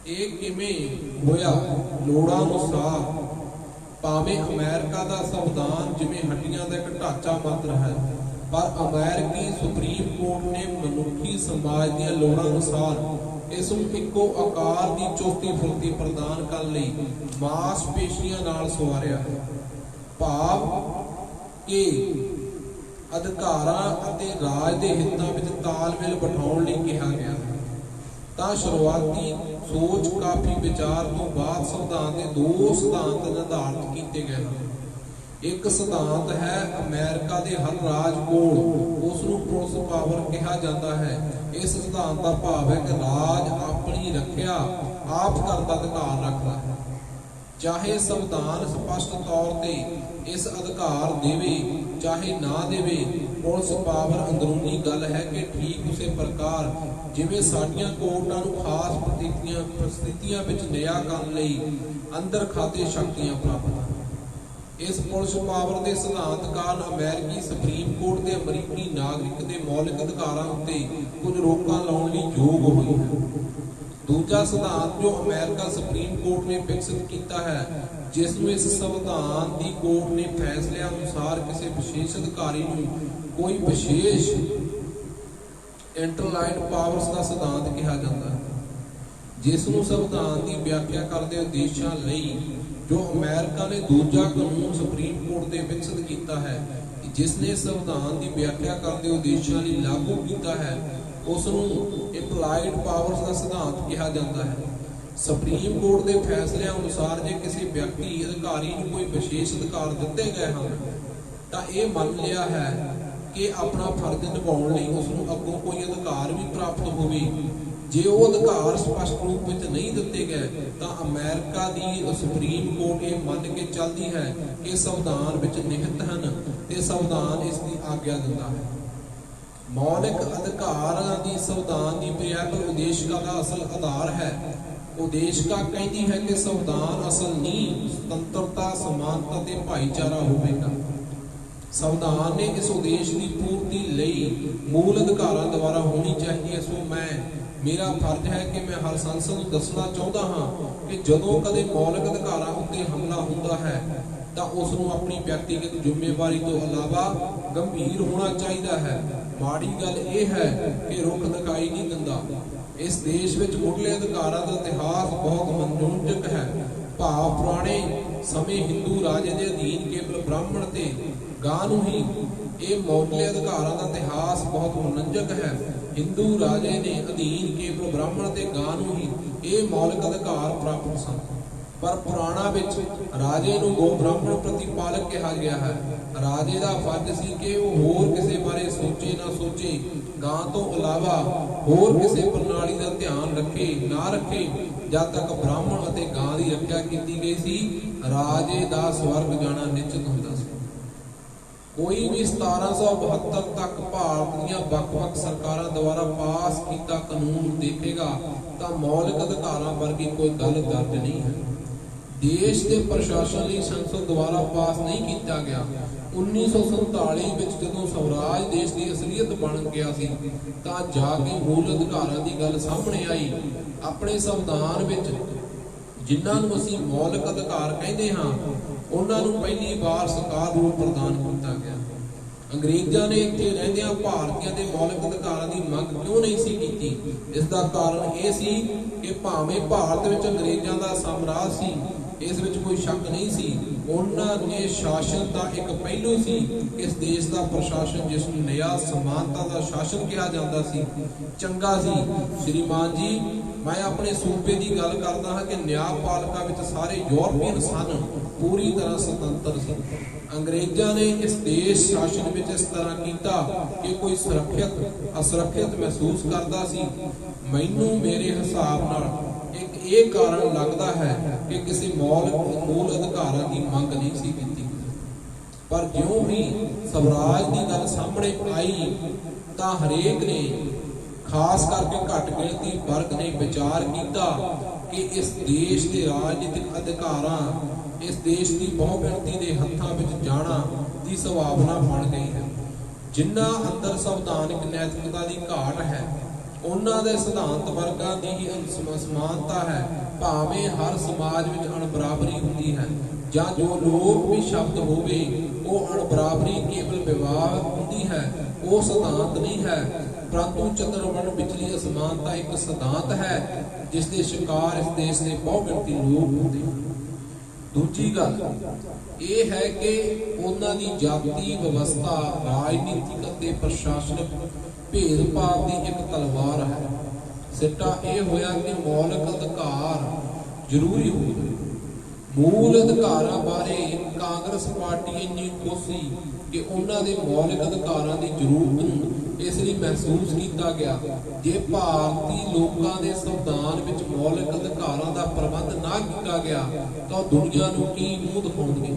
ਇਹ ਕਿਵੇਂ ਹੋਇਆ? ਲੋੜਾਂ ਅਨੁਸਾਰ। ਭਾਵੇਂ ਅਮਰੀਕਾ ਦਾ ਸੰਵਿਧਾਨ ਜਿਵੇਂ ਹੱਡੀਆਂ ਦਾ ਇੱਕ ਢਾਂਚਾ ਮਾਤਰ ਹੈ, ਪਰ ਅਮਰੀਕੀ ਸੁਪਰੀਮ ਕੋਰਟ ਨੇ ਮਨੁੱਖੀ ਸਮਾਜ ਦੀਆਂ ਲੋੜਾਂ ਅਨੁਸਾਰ ਇਸ ਨੂੰ ਇੱਕੋ ਆਕਾਰ ਦੀ ਚੁਸਤੀ ਫੁਰਤੀ ਪ੍ਰਦਾਨ ਕਰਨ ਲਈ ਮਾਸਪੇਸ਼ੀਆਂ ਨਾਲ ਸਵਾਰਿਆ ਹੈ। ਭਾਵ ਕਿ ਅਧਿਕਾਰਾਂ ਅਤੇ ਰਾਜ ਦੇ ਹਿੱਤਾਂ ਵਿੱਚ ਤਾਲਮੇਲ ਬਿਠਾਉਣ ਲਈ ਕਿਹਾ ਗਿਆ ਹੈ। ਤਾਂ ਸ਼ੁਰੂਆਤੀ ਸੋਚ ਕਾਫੀ ਵਿਚਾਰ ਤੋਂ ਬਾਅਦ ਸੰਵਿਧਾਨ ਦੇ ਦੋ ਸਿਧਾਂਤ ਨਿਰਧਾਰਿਤ ਕੀਤੇ ਗਏ ਹਨ। ਇੱਕ ਸਿਧਾਂਤ ਹੈ ਅਮਰੀਕਾ ਦੇ ਹਰ ਰਾਜ ਕੋਲ ਉਸ ਨੂੰ ਪੁਲਿਸ ਪਾਵਰ ਕਿਹਾ ਜਾਂਦਾ ਹੈ। ਇਸ ਸਿਧਾਂਤ ਦਾ ਭਾਵ ਹੈ ਕਿ ਰਾਜ ਆਪਣੀ ਰੱਖਿਆ ਆਪ ਕਰਨ ਦਾ ਅਧਿਕਾਰ ਰੱਖਦਾ ਹੈ। ਚਾਹੇ ਸੰਵਿਧਾਨ ਸਪਸ਼ਟ ਤੌਰ ਤੇ ਇਸ ਅਧਿਕਾਰ ਦੇਵੇ ਚਾਹੇ ਨਾ ਦੇਵੇ, ਪੁਲਿਸ ਪਾਵਰ ਅੰਦਰੂਨੀ ਗੱਲ ਹੈ ਕਿ ਠੀਕ ਉਸੇ ਪ੍ਰਕਾਰ ਜਿਵੇਂ ਸਾਡੀਆਂ ਕੋਰਟਾਂ ਨੂੰ ਖਾਸ ਪ੍ਰਸਥਿਤੀਆਂ ਵਿੱਚ ਨਿਆਂ ਕਰਨ ਲਈ ਅੰਦਰ ਖਾਤੇ ਸ਼ਕਤੀਆਂ ਪ੍ਰਾਪਤ ਹਨ। ਇਸ ਪੁਲਿਸ ਪਾਵਰ ਦੇ ਸਿਧਾਂਤ ਕਾਰਨ ਅਮਰੀਕੀ ਸੁਪਰੀਮ ਕੋਰਟ ਦੇ ਅਮਰੀਕੀ ਨਾਗਰਿਕ ਦੇ ਮੌਲਿਕ ਅਧਿਕਾਰਾਂ ਉੱਤੇ ਕੁਝ ਰੋਕਾਂ ਲਾਉਣ ਲਈ ਯੋਗ ਹੋਈ ਹੈ। ਦੂਜਾ ਸਿਧਾਂਤ ਜੋ ਅਮਰੀਕਾ ਸੁਪਰੀਮ ਕੋਰਟ ਨੇ ਵਿਕਸਿਤ ਕੀਤਾ ਹੈ, ਜਿਸ ਨੂੰ ਇਸ ਸੰਵਿਧਾਨ ਦੀ ਕੋਰਟ ਨੇ ਫੈਸਲਿਆਂ ਅਨੁਸਾਰ ਕਿਸੇ ਵਿਸ਼ੇਸ਼ ਅਧਿਕਾਰੀ ਨੂੰ ਕੋਈ ਵਿਸ਼ੇਸ਼ ਇੰਟਰਲਾਈਨ ਪਾਵਰਸ ਦਾ ਸਿਧਾਂਤ ਕਿਹਾ ਜਾਂਦਾ ਹੈ, ਜਿਸ ਨੂੰ ਸੰਵਿਧਾਨ ਦੀ ਵਿਆਖਿਆ ਕਰਦੇ ਉਦੇਸ਼ਾਂ ਲਈ ਜੋ ਅਮਰੀਕਾ ਨੇ ਦੂਜਾ ਕਾਨੂੰਨ ਸੁਪਰੀਮ ਕੋਰਟ ਦੇ ਵਿਕਸਿਤ ਕੀਤਾ ਹੈ, ਜਿਸ ਨੇ ਸੰਵਿਧਾਨ ਦੀ ਵਿਆਖਿਆ ਕਰਦੇ ਉਦੇਸ਼ਾਂ ਲਈ ਲਾਗੂ ਕੀਤਾ ਹੈ, ਉਸ ਨੂੰ ਇੰਪਲਾਈਡ ਪਾਵਰਸ ਦਾ ਸਿਧਾਂਤ ਕਿਹਾ ਜਾਂਦਾ ਹੈ। ਸੁਪਰੀਮ ਕੋਰਟ ਦੇ ਫੈਸਲਿਆਂ ਅਨੁਸਾਰ ਜੇ ਕਿਸੇ ਵਿਅਕਤੀ ਅਧਿਕਾਰੀ ਨੂੰ ਕੋਈ ਵਿਸ਼ੇਸ਼ ਅਧਿਕਾਰ ਦਿੱਤੇ ਗਏ ਹਨ, ਤਾਂ ਇਹ ਮੰਨ ਲਿਆ ਹੈ ਕਿ ਆਪਣਾ ਫਰਜ਼ ਨਿਭਾਉਣ ਲਈ ਉਸ ਨੂੰ ਅੱਗੋਂ ਕੋਈ ਅਧਿਕਾਰ ਵੀ ਪ੍ਰਾਪਤ ਹੋਵੇ। ਜੇ ਉਹ ਅਧਿਕਾਰ ਸਪਸ਼ਟ ਰੂਪ ਵਿੱਚ ਨਹੀਂ ਦਿੱਤੇ ਗਏ, ਤਾਂ ਅਮਰੀਕਾ ਦੀ ਸੁਪਰੀਮ ਕੋਰਟ ਇਹ ਮੰਨ ਕੇ ਚੱਲਦੀ ਹੈ ਕਿ ਸੰਵਿਧਾਨ ਵਿੱਚ ਨਿਹਿਤ ਹਨ ਤੇ ਸੰਵਿਧਾਨ ਇਸ ਦੀ ਆਗਿਆ ਦਿੰਦਾ ਹੈ। ਮੌਲਿਕ ਅਧਿਕਾਰਾਂ ਦੀ ਸੰਵਿਧਾਨ ਦੀ ਪ੍ਰਿਆਕਲ ਉਦੇਸ਼ਿਕਾ ਦਾ ਅਸਲ ਆਧਾਰ ਹੈ। ਉਦੇਸ਼ਿਕਾ ਕਹਿੰਦੀ ਹੈ ਕਿ ਸੰਵਿਧਾਨ ਅਸਲ ਨੀਂਹ ਸੁਤੰਤਰਤਾ, ਸਮਾਨਤਾ ਤੇ ਭਾਈਚਾਰਾ ਹੋਵੇਗਾ। ਸੰਵਿਧਾਨ ਨੇ ਇਸ ਉਦੇਸ਼ ਦੀ ਪੂਰਤੀ ਲਈ ਮੂਲ ਅਧਿਕਾਰਾਂ ਦੁਆਰਾ ਹੋਣੀ ਚਾਹੀਦੀ ਹੈ। ਸੋ ਮੇਰਾ ਫਰਜ਼ ਹੈ ਕਿ ਮੈਂ ਹਰ ਸੰਸਦ ਨੂੰ ਦੱਸਣਾ ਚਾਹੁੰਦਾ ਹਾਂ ਕਿ ਜਦੋਂ ਕਦੇ ਮੌਲਿਕ ਅਧਿਕਾਰਾਂ ਉੱਤੇ ਹਮਲਾ ਹੁੰਦਾ ਹੈ ਤਾਂ ਉਸ ਨੂੰ ਆਪਣੀ ਵਿਅਕਤੀਗਤ ਜ਼ਿੰਮੇਵਾਰੀ ਤੋਂ ਇਲਾਵਾ ਗੰਭੀਰ ਹੋਣਾ ਚਾਹੀਦਾ ਹੈ। ਮਾੜੀ ਗੱਲ ਇਹ ਹੈ ਕਿ ਰੁੱਖ ਦਿਖਾਈ ਨਹੀਂ ਦਿੰਦਾ। ਇਸ ਦੇਸ਼ ਵਿੱਚ ਮੁੱਢਲੇ ਅਧਿਕਾਰਾਂ ਦਾ ਇਤਿਹਾਸ ਬਹੁਤ ਮਨੋਰੰਜਕ ਹੈ। ਭਾਵ ਪੁਰਾਣੇ ਸਮੇਂ ਹਿੰਦੂ ਰਾਜੇ ਦੇ ਅਧੀਨ ਕੇਵਲ ਬ੍ਰਾਹਮਣ ਤੇ ਗਾਂ ਨੂੰ ਹੀ ਇਹ ਮੁੱਢਲੇ ਅਧਿਕਾਰਾਂ ਦਾ ਇਤਿਹਾਸ ਬਹੁਤ ਮਨੋਰੰਜਕ ਹੈ। ਹਿੰਦੂ ਰਾਜੇ ਨੇ ਅਧੀਨ ਕੇਵਲ ਬ੍ਰਾਹਮਣ ਤੇ ਗਾਂ ਨੂੰ ਹੀ ਇਹ ਮੌਲਿਕ ਅਧਿਕਾਰ ਪ੍ਰਾਪਤ ਸਨ। ਪਰ ਪੁਰਾਣਾ ਵਿੱਚ ਰਾਜੇ ਨੂੰ ਗੋ ਬ੍ਰਾਹਮਣ ਪ੍ਰਤੀਪਾਲਕ ਕਿਹਾ ਗਿਆ ਹੈ। ਰਾਜੇ ਦਾ ਫਰਜ਼ ਸੀ ਕਿ ਉਹ ਹੋਰ ਕਿਸੇ ਬਾਰੇ ਸੋਚੇ ਨਾ ਸੋਚੇ, ਗਾਂ ਤੋਂ ਇਲਾਵਾ ਹੋਰ ਕਿਸੇ ਪ੍ਰਣਾਲੀ ਦਾ ਧਿਆਨ ਰੱਖੇ ਨਾ ਰੱਖੇ, ਜਦ ਤੱਕ ਬ੍ਰਾਹਮਣ ਅਤੇ ਗਾਂ ਦੀ ਰੱਖਿਆ ਕੀਤੀ ਗਈ ਸੀ, ਰਾਜੇ ਦਾ ਸਵਰਗ ਜਾਣਾ ਨਿਸ਼ਚਿਤ ਹੁੰਦਾ ਸੀ। ਕੋਈ ਵੀ 1772 ਤੱਕ ਭਾਰਤ ਦੀਆਂ ਵੱਖ-ਵੱਖ ਸਰਕਾਰਾਂ ਦੁਆਰਾ ਪਾਸ ਕੀਤਾ ਕਾਨੂੰਨ ਦੇਖੇਗਾ ਤਾਂ ਮੌਲਿਕ ਅਧਿਕਾਰਾਂ ਵਰਗੀ ਕੋਈ ਗੱਲ ਦਰਜ ਨਹੀਂ ਹੈ। ਦੇਸ਼ ਦੇ ਪ੍ਰਸ਼ਾਸਨ ਲਈ ਸੰਸਦ ਦੁਆਰਾ ਪਾਸ ਨਹੀਂ ਕੀਤਾ ਗਿਆ। 1947 ਵਿੱਚ ਜਦੋਂ ਸਵਰਾਜ ਦੇਸ਼ ਦੀ ਅਸਲੀਅਤ ਬਣ ਗਿਆ ਸੀ ਤਾਂ ਜਾ ਕੇ ਮੂਲ ਅਧਿਕਾਰਾਂ ਦੀ ਗੱਲ ਸਾਹਮਣੇ ਆਈ। ਆਪਣੇ ਸੰਵਿਧਾਨ ਵਿੱਚ ਜਿਨ੍ਹਾਂ ਨੂੰ ਅਸੀਂ ਮੌਲਿਕ ਅਧਿਕਾਰ ਕਹਿੰਦੇ ਹਾਂ, ਉਹਨਾਂ ਨੂੰ ਪਹਿਲੀ ਵਾਰ ਸਰਕਾਰ ਰੂਪ ਪ੍ਰਦਾਨ ਕੀਤਾ ਗਿਆ। ਅੰਗਰੇਜ਼ਾਂ ਨੇ ਇੱਥੇ ਰਹਿੰਦਿਆਂ ਭਾਰਤੀਆਂ ਦੇ ਮੌਲਿਕ ਅਧਿਕਾਰਾਂ ਦੀ ਮੰਗ ਕਿਉਂ ਨਹੀਂ ਸੀ ਕੀਤੀ? ਇਸ ਦਾ ਕਾਰਨ ਇਹ ਸੀ ਕਿ ਭਾਵੇਂ ਭਾਰਤ ਵਿੱਚ ਅੰਗਰੇਜ਼ਾਂ ਦਾ ਸਾਮਰਾਜ ਸੀ, इस विच कोई शक नहीं सी। उन्हां ने शासन का एक पहलू सी, इस देश का प्रशासन जिसनूं न्याय समानता का शासन कहा जाता सी, चंगा सी। श्रीमान जी, मैं अपने सूबे की गल करदा हाँ कि न्यायपालिका विच सारे यूरोपीयन सन, पूरी तरह स्वतंत्र सी। अंग्रेज़ां ने इस देश शासन विच इस तरह किया कि कोई सुरक्षित असुरक्षित महसूस करता सी। मैनूं मेरे हिसाब नाल एक ये कारण लगता है कि किसी मूल अधिकारां की मंग नहीं सी कीती, पर ज्यों ही स्वराज की गल सामने आई तां हरेक ने, खास करके घट गिणती वर्ग ने विचार किया कि इस देश के राजनीतिक अधिकारां, इस देश की बहुगिणती के हत्थां विच जाना की संभावना बन गई है। जिन्हां अंदर संविधानिक नैतिकता की घाट है, उन्हां दे सिद्धांत वर्गां दी ही असमानता है। भावें हर समाज में अणबराबरी होती है, जां जो लोग भी शब्द होवे वो अणबराबरी केवल विवाह होती है, वो सिद्धांत नहीं है। परंतु चंद्रमण विचली असमानता एक सिद्धांत है जिसके शिकार इस देश के बहुगिणती लोग होते हैं। दूजी गल ये है कि उन्हां दी जाति व्यवस्था राजनीतिक अते प्रशासनिक भेदभाव की एक तलवार है। सिट्टा यह होया कि मौलिक अधिकार जरूरी हो गए। मूल अधिकारां बारे कांग्रेस पार्टी इन्नी खुश सी कि उन्हां दे मौलिक अधिकारां की जरूरत नूं इसलिए महसूस किया गया। जे भारतीय लोगों के संविधान विच मौलिक अधिकारां दा प्रबंध ना किया गया तो दुनिया नूं की मूंह दिखाउणगे।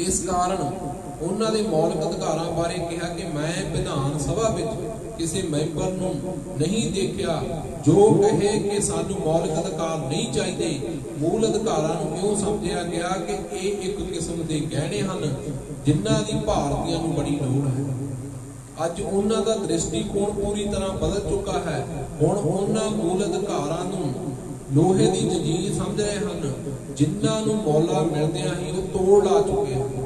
इस कारण उन्हां दे मौलिक अधिकारां बारे कहा कि मैं विधान सभा विच किसी मैंबर नूं नहीं देखिया जो कहे कि सानू मौलिक अधिकार नहीं चाहिए। मूल अधिकारां नूं इउं समझिया गया कि ये एक किस्म के गहने हैं जिन्हां दी भारतीयां नूं बड़ी लोड़ है। अज उन्हां दा दृष्टिकोण पूरी तरह बदल चुका है। हुण उन्हां मूल अधिकारां नूं लोहे की जंजीर समझ रहे हैं, जिन्हां नूं मौला मिलदियां ही वो तोड़ ला चुके हैं।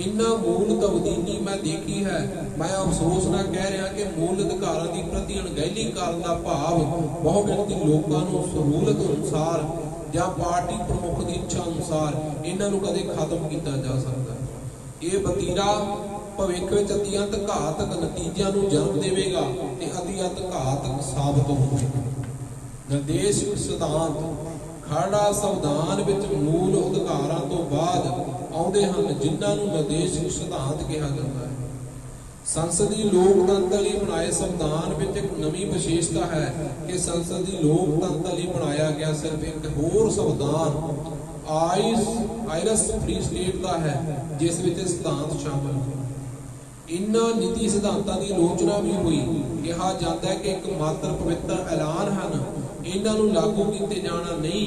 इन्हां मूल तब्दीली मैं देखी है। मैं अफसोस ना कह रहा कि मूल अधिकारां की प्रति अणगहली करन दा भाव बहुगिणती लोकां नूं सहूलत अनुसार या पार्टी प्रमुख की इच्छा अनुसार इन्हां नूं कदे खत्म किया जा सकता है। ये वतीरा भविख विच अतिअंत घातक नतीजिਆਂ नूं जन्म देवेगा ते अतिअंत घातक साबित होवेगा। निर्देशक सिद्धांत खड़ा संविधान विच मूल अधिकारां तो बाद आउंदे हन, जिन्हां नूं निर्देशक सिद्धांत कहा जाता है। संसदी लोकतंत्र लई बनाए संविधान विच एक नवीं विशेषता है कि संसदी लोकतंत्र लई बनाया गया सिर्फ एक होर संविधान आयरस फ्री स्टेट का है जिस विच सिद्धांत शामिल है। इन्हां नीति सिद्धांतां की आलोचना भी हुई। कहा जाता है कि एक मात्र पवित्र ऐलान हैं, इन्हां नूं लागू किए जाना नहीं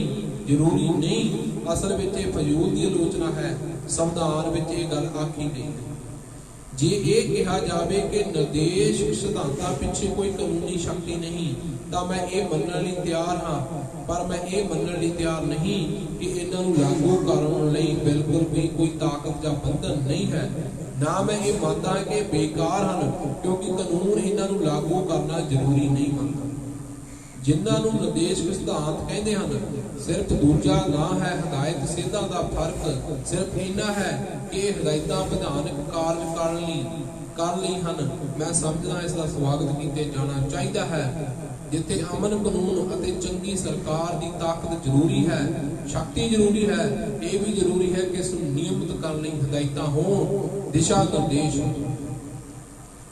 जरूरी नहीं। असल विच ये फजूल की आलोचना है। संविधान विच ये गल आखी गई है। जे ये कहा जाए कि निर्देश सिद्धांतां पिछे कोई कानूनी शक्ति नहीं तो मैं ये मनण लई तैयार हाँ, पर मैं ये मनण लई तैयार नहीं कि इन्हां नूं लागू करन लई बिल्कुल भी कोई ताकत या बंधन नहीं है। ना मैं ये मानता है कि बेकार हैं, क्योंकि कानून इन्हां नूं लागू करना जरूरी नहीं मानता। जिन्हां नूं निर्देशक सिद्धांत कहते हैं सिर्फ दूजा ना है हदायत सेधा का फर्क सिर्फ इन्ना है कि हदायतां विधानक कार्य कर लई हन। मैं समझदा इसका स्वागत किया जाना चाहिए है। जिथे अमन कानून अते चंगी सरकार की ताकत जरूरी है, शक्ति जरूरी है, ये भी जरूरी है कि इसनूं नियमित करने लई हदायतां होण, दिशा निर्देश।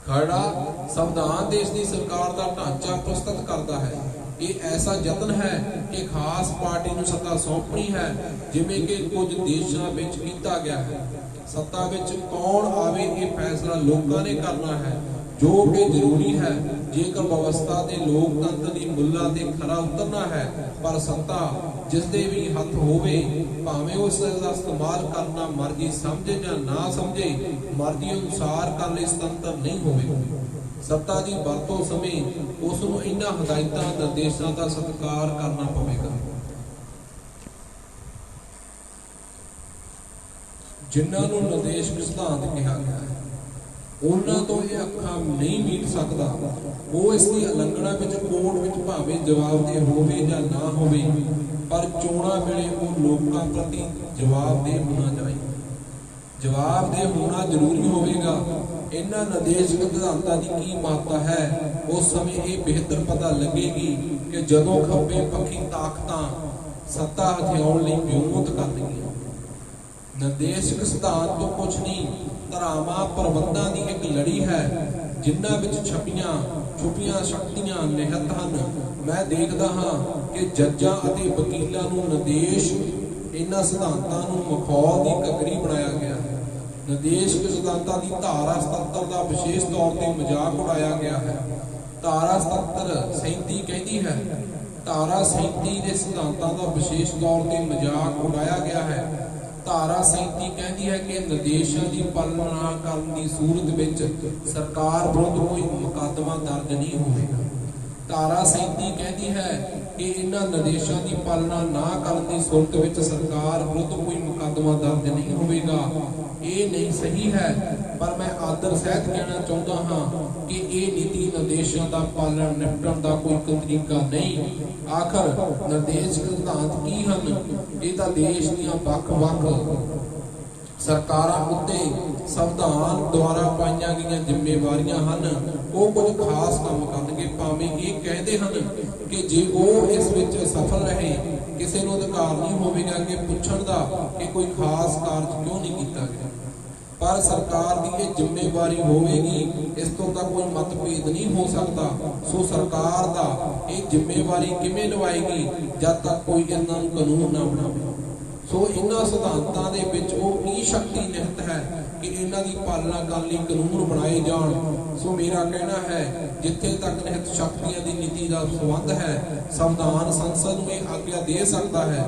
खड़ा संविधान देश की सरकार का ढांचा प्रस्तुत करता है। ये ऐसा यत्न है कि खास पार्टी नूं सत्ता सौंपनी है, जिवें कि कुछ देशों में किया गया है। सत्ता विच कौन आवे ये फैसला लोगों ने करना है, जो कि जरूरी है जेकर व्यवस्था के लोकतंत्र की मुल्लां ते खरा उतरना है। पर सत्ता जिसदे भी हथ होवे भावें उसका इस्तेमाल करना मर्जी समझे या ना समझे, मर्जी अनुसार कर ले स्वतंत्र नहीं होवे। सत्ता की वरतों समय उसनूं इन्हां हदायतां निर्देशां का सत्कार करना पवेगा। जिन्हां नूं निर्देशक सिद्धांत कहा गया है उन्हां तो ये अखां नहीं मीट सकदा। वो इसकी उलंघना विच कोर्ट विच भावें जवाबदेह होवे या ना होवे, पर चोणां वेले वो लोकां प्रति जवाबदेह होना चाहिए। जवाबदेह होना जरूरी होगा। इन्हां निर्देशक सिद्धांतां की महत्ता है उस समय ये बेहतर पता लगेगी कि जदों खब्बे पक्षी ताकतां सत्ता हथियाउण लई व्यूमत करनगीआं। निर्देशक सिद्धांत तो कुछ नहीं, धरावां प्रबंधां दी एक लड़ी है जिन्हां विच छुपियां शक्तियां निहित हन। मैं देखदा हां कि जज्जां अते वकीलां नूं निर्देश इन्हां सिद्धांतां नूं मखौल दी कगरी बनाया गया है। निर्देशक सिद्धांतां दी धारा 77 का विशेष तौर पर मजाक उड़ाया गया है। धारा 37 कहती है, धारा 37 के सिद्धांतां का विशेष तौर पर मजाक उड़ाया गया है। धारा 37 कहती है कि निर्देशों की पालना ना करने की सूरत विच सरकार विरुद्ध कोई मुकदमा दर्ज नहीं होगा। धारा 37 कहती है कि इन्हां निर्देशों की पालना ना करने की सूरत विच सरकार विरुद्ध कोई मुकदमा दर्ज नहीं होगा। ये नहीं सही है, पर मैं आदर सहित कहना चाहता हाँ कि ये नीति निर्देशों का पालन निपटन का कोई तरीका नहीं। आखिर निर्देश सिद्धांत की हन? ये तो देश दीआं वख-वख सरकारां उत्ते संविधान द्वारा पाईआं गईआं जिम्मेवारियां हन। वो कुछ खास काम करनगे, भावें ये कहते हैं कि जे वो इस विच सफल रहे किसी नूं अधिकार नहीं होवेगा कि पुछण दा कि कोई खास कारज क्यों नहीं किया गया। पर सरकार की यह जिम्मेवारी होगी, इस तो का कोई मतभेद नहीं हो सकता। सो सरकार का ये जिम्मेवारी किवें निभाएगी जब तक कोई इन्हां नूं कानून ना बनावे। सो इन्हां सिद्धांतां दे विच वो की शक्ति निहित है कि इन्हां दी पालना करने लई कानून बनाए जाण। सो मेरा कहना है जिथे तक निहित शक्तियां दी नीति का संबंध है, संविधान संसद नूं यह आग्ञा दे सकता है,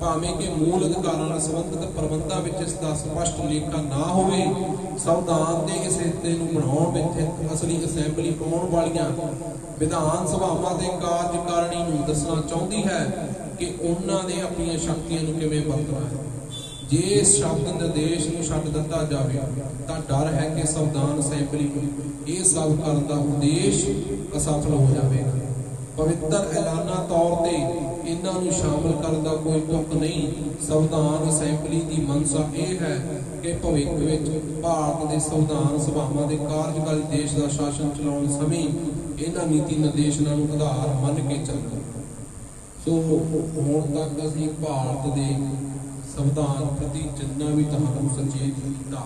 भावें कि मूल अधिकारां नाल संबंधित प्रबंधां विच इसका स्पष्ट लेखा ना होवे। संविधान के इस हिस्से नूं बनाउण विच असली असैंबली आउण वालियां विधान सभावां दे कार्यकारिणी नूं दसना चाहुंदी है कि उन्हां ने अपनी शक्तियां नूं किवें वरतना है। जे इस शब्द निर्देश नूं छड्ड दित्ता जावे तां डर है कि संविधान असैंबली नूं ये सब करन दा उद्देश्य असफल हो जाएगा। पवित्र ऐलाना तौर पर इन्हां नूं शामिल करन दा कोई तुक नहीं। संविधान असैंबली की मनसा यह है कि भविख विच भारत के संविधान सभावां दे कार्यकाली देश का शासन चलाउण समय इन्हां नीति निर्देशनां नूं आधार मन के चलना। सो हुण तक असीं भारत के संविधान प्रति जिन्ना भी तुहानूं सचेत कीता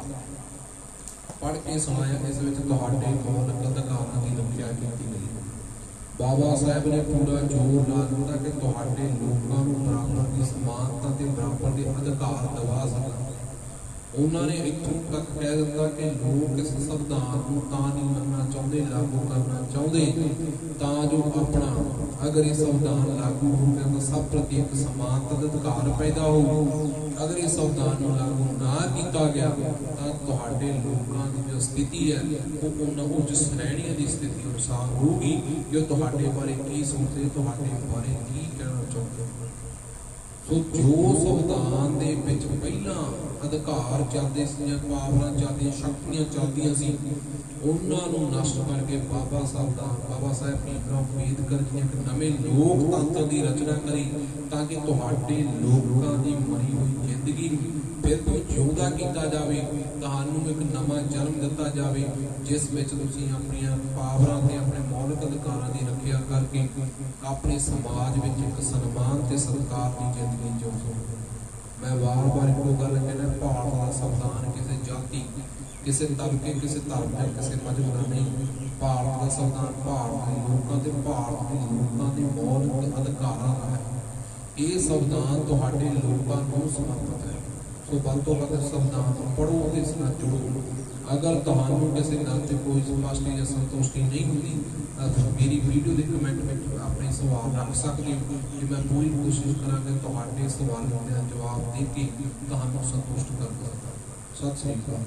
पढ़ के सुनाया, इस विच तुहाडे मौलिक अधिकारां की रखिया कीती गई। बाबा साहब ने पूरा जोर ला दिता कि तुहाडे लोकां नूं बराबर की समानता ते बराबर के अधिकार दवा सकन। उन्होंने इत्थों तक कह दिता कि लोग इस संविधान को तां नहीं मनना चाहते, लागू करना चाहते तां जो अपना अगर ये संविधान लागू हो गया तो सब प्रति एक समानता का अधिकार पैदा हो। अगर ये संविधान लागू ना किया गया तो तुहाडे लोकां की जो स्थिति है वो उन्होंने उच्च श्रेणियों की स्थिति अनुसार होगी। जो तुहाडे बारे की सोचते, तुहाडे बारे की कहना चाहते। सो जो संविधान दे विच पहला अधिकार चलते सी, पावरां चलदियां, शक्तियां चलदियां सी, उन्हां नूं नष्ट करके बाबा साहब भीमराव अंबेडकर जी ने एक नवें लोकतंत्र की रचना करी ताकि तुहाडे लोकां दी मरी हुई जिंदगी फिर तो जिउंदा कीता जावे, तुहानूं एक नवां जन्म दिता जावे जिस विच तुसीं अपणियां पावरां ते अपने मौलिक अधिकारां की रखिया करके अपने समाज विच एक सन्मान ते सत्कार की जिंदगी जिउ सको। मैं बार बार एक गल कहना, भारत का संविधान किसी जाति, किसी तबके, किसी धर्म या किसी मजहब का नहीं। भारत का संविधान भारत के लोगों के, भारत के लोगों के मौलिक अधिकारां का है। ये संविधान तुहाडे लोकां नूं समर्पित है। सो वध तो वध संविधान पढ़ो ते इस नाल जुड़ो। अगर तुहानूं किसी गल ते कोई स्पष्टी या संतुष्टि नहीं होती तो मेरी वीडियो के कमेंट में अपने सवाल रख सकते हो कि मैं पूरी कोशिश करा कि तुहाडे सवालों का जवाब दे के तुहानूं संतुष्ट कर सकता। सत श्री अकाल।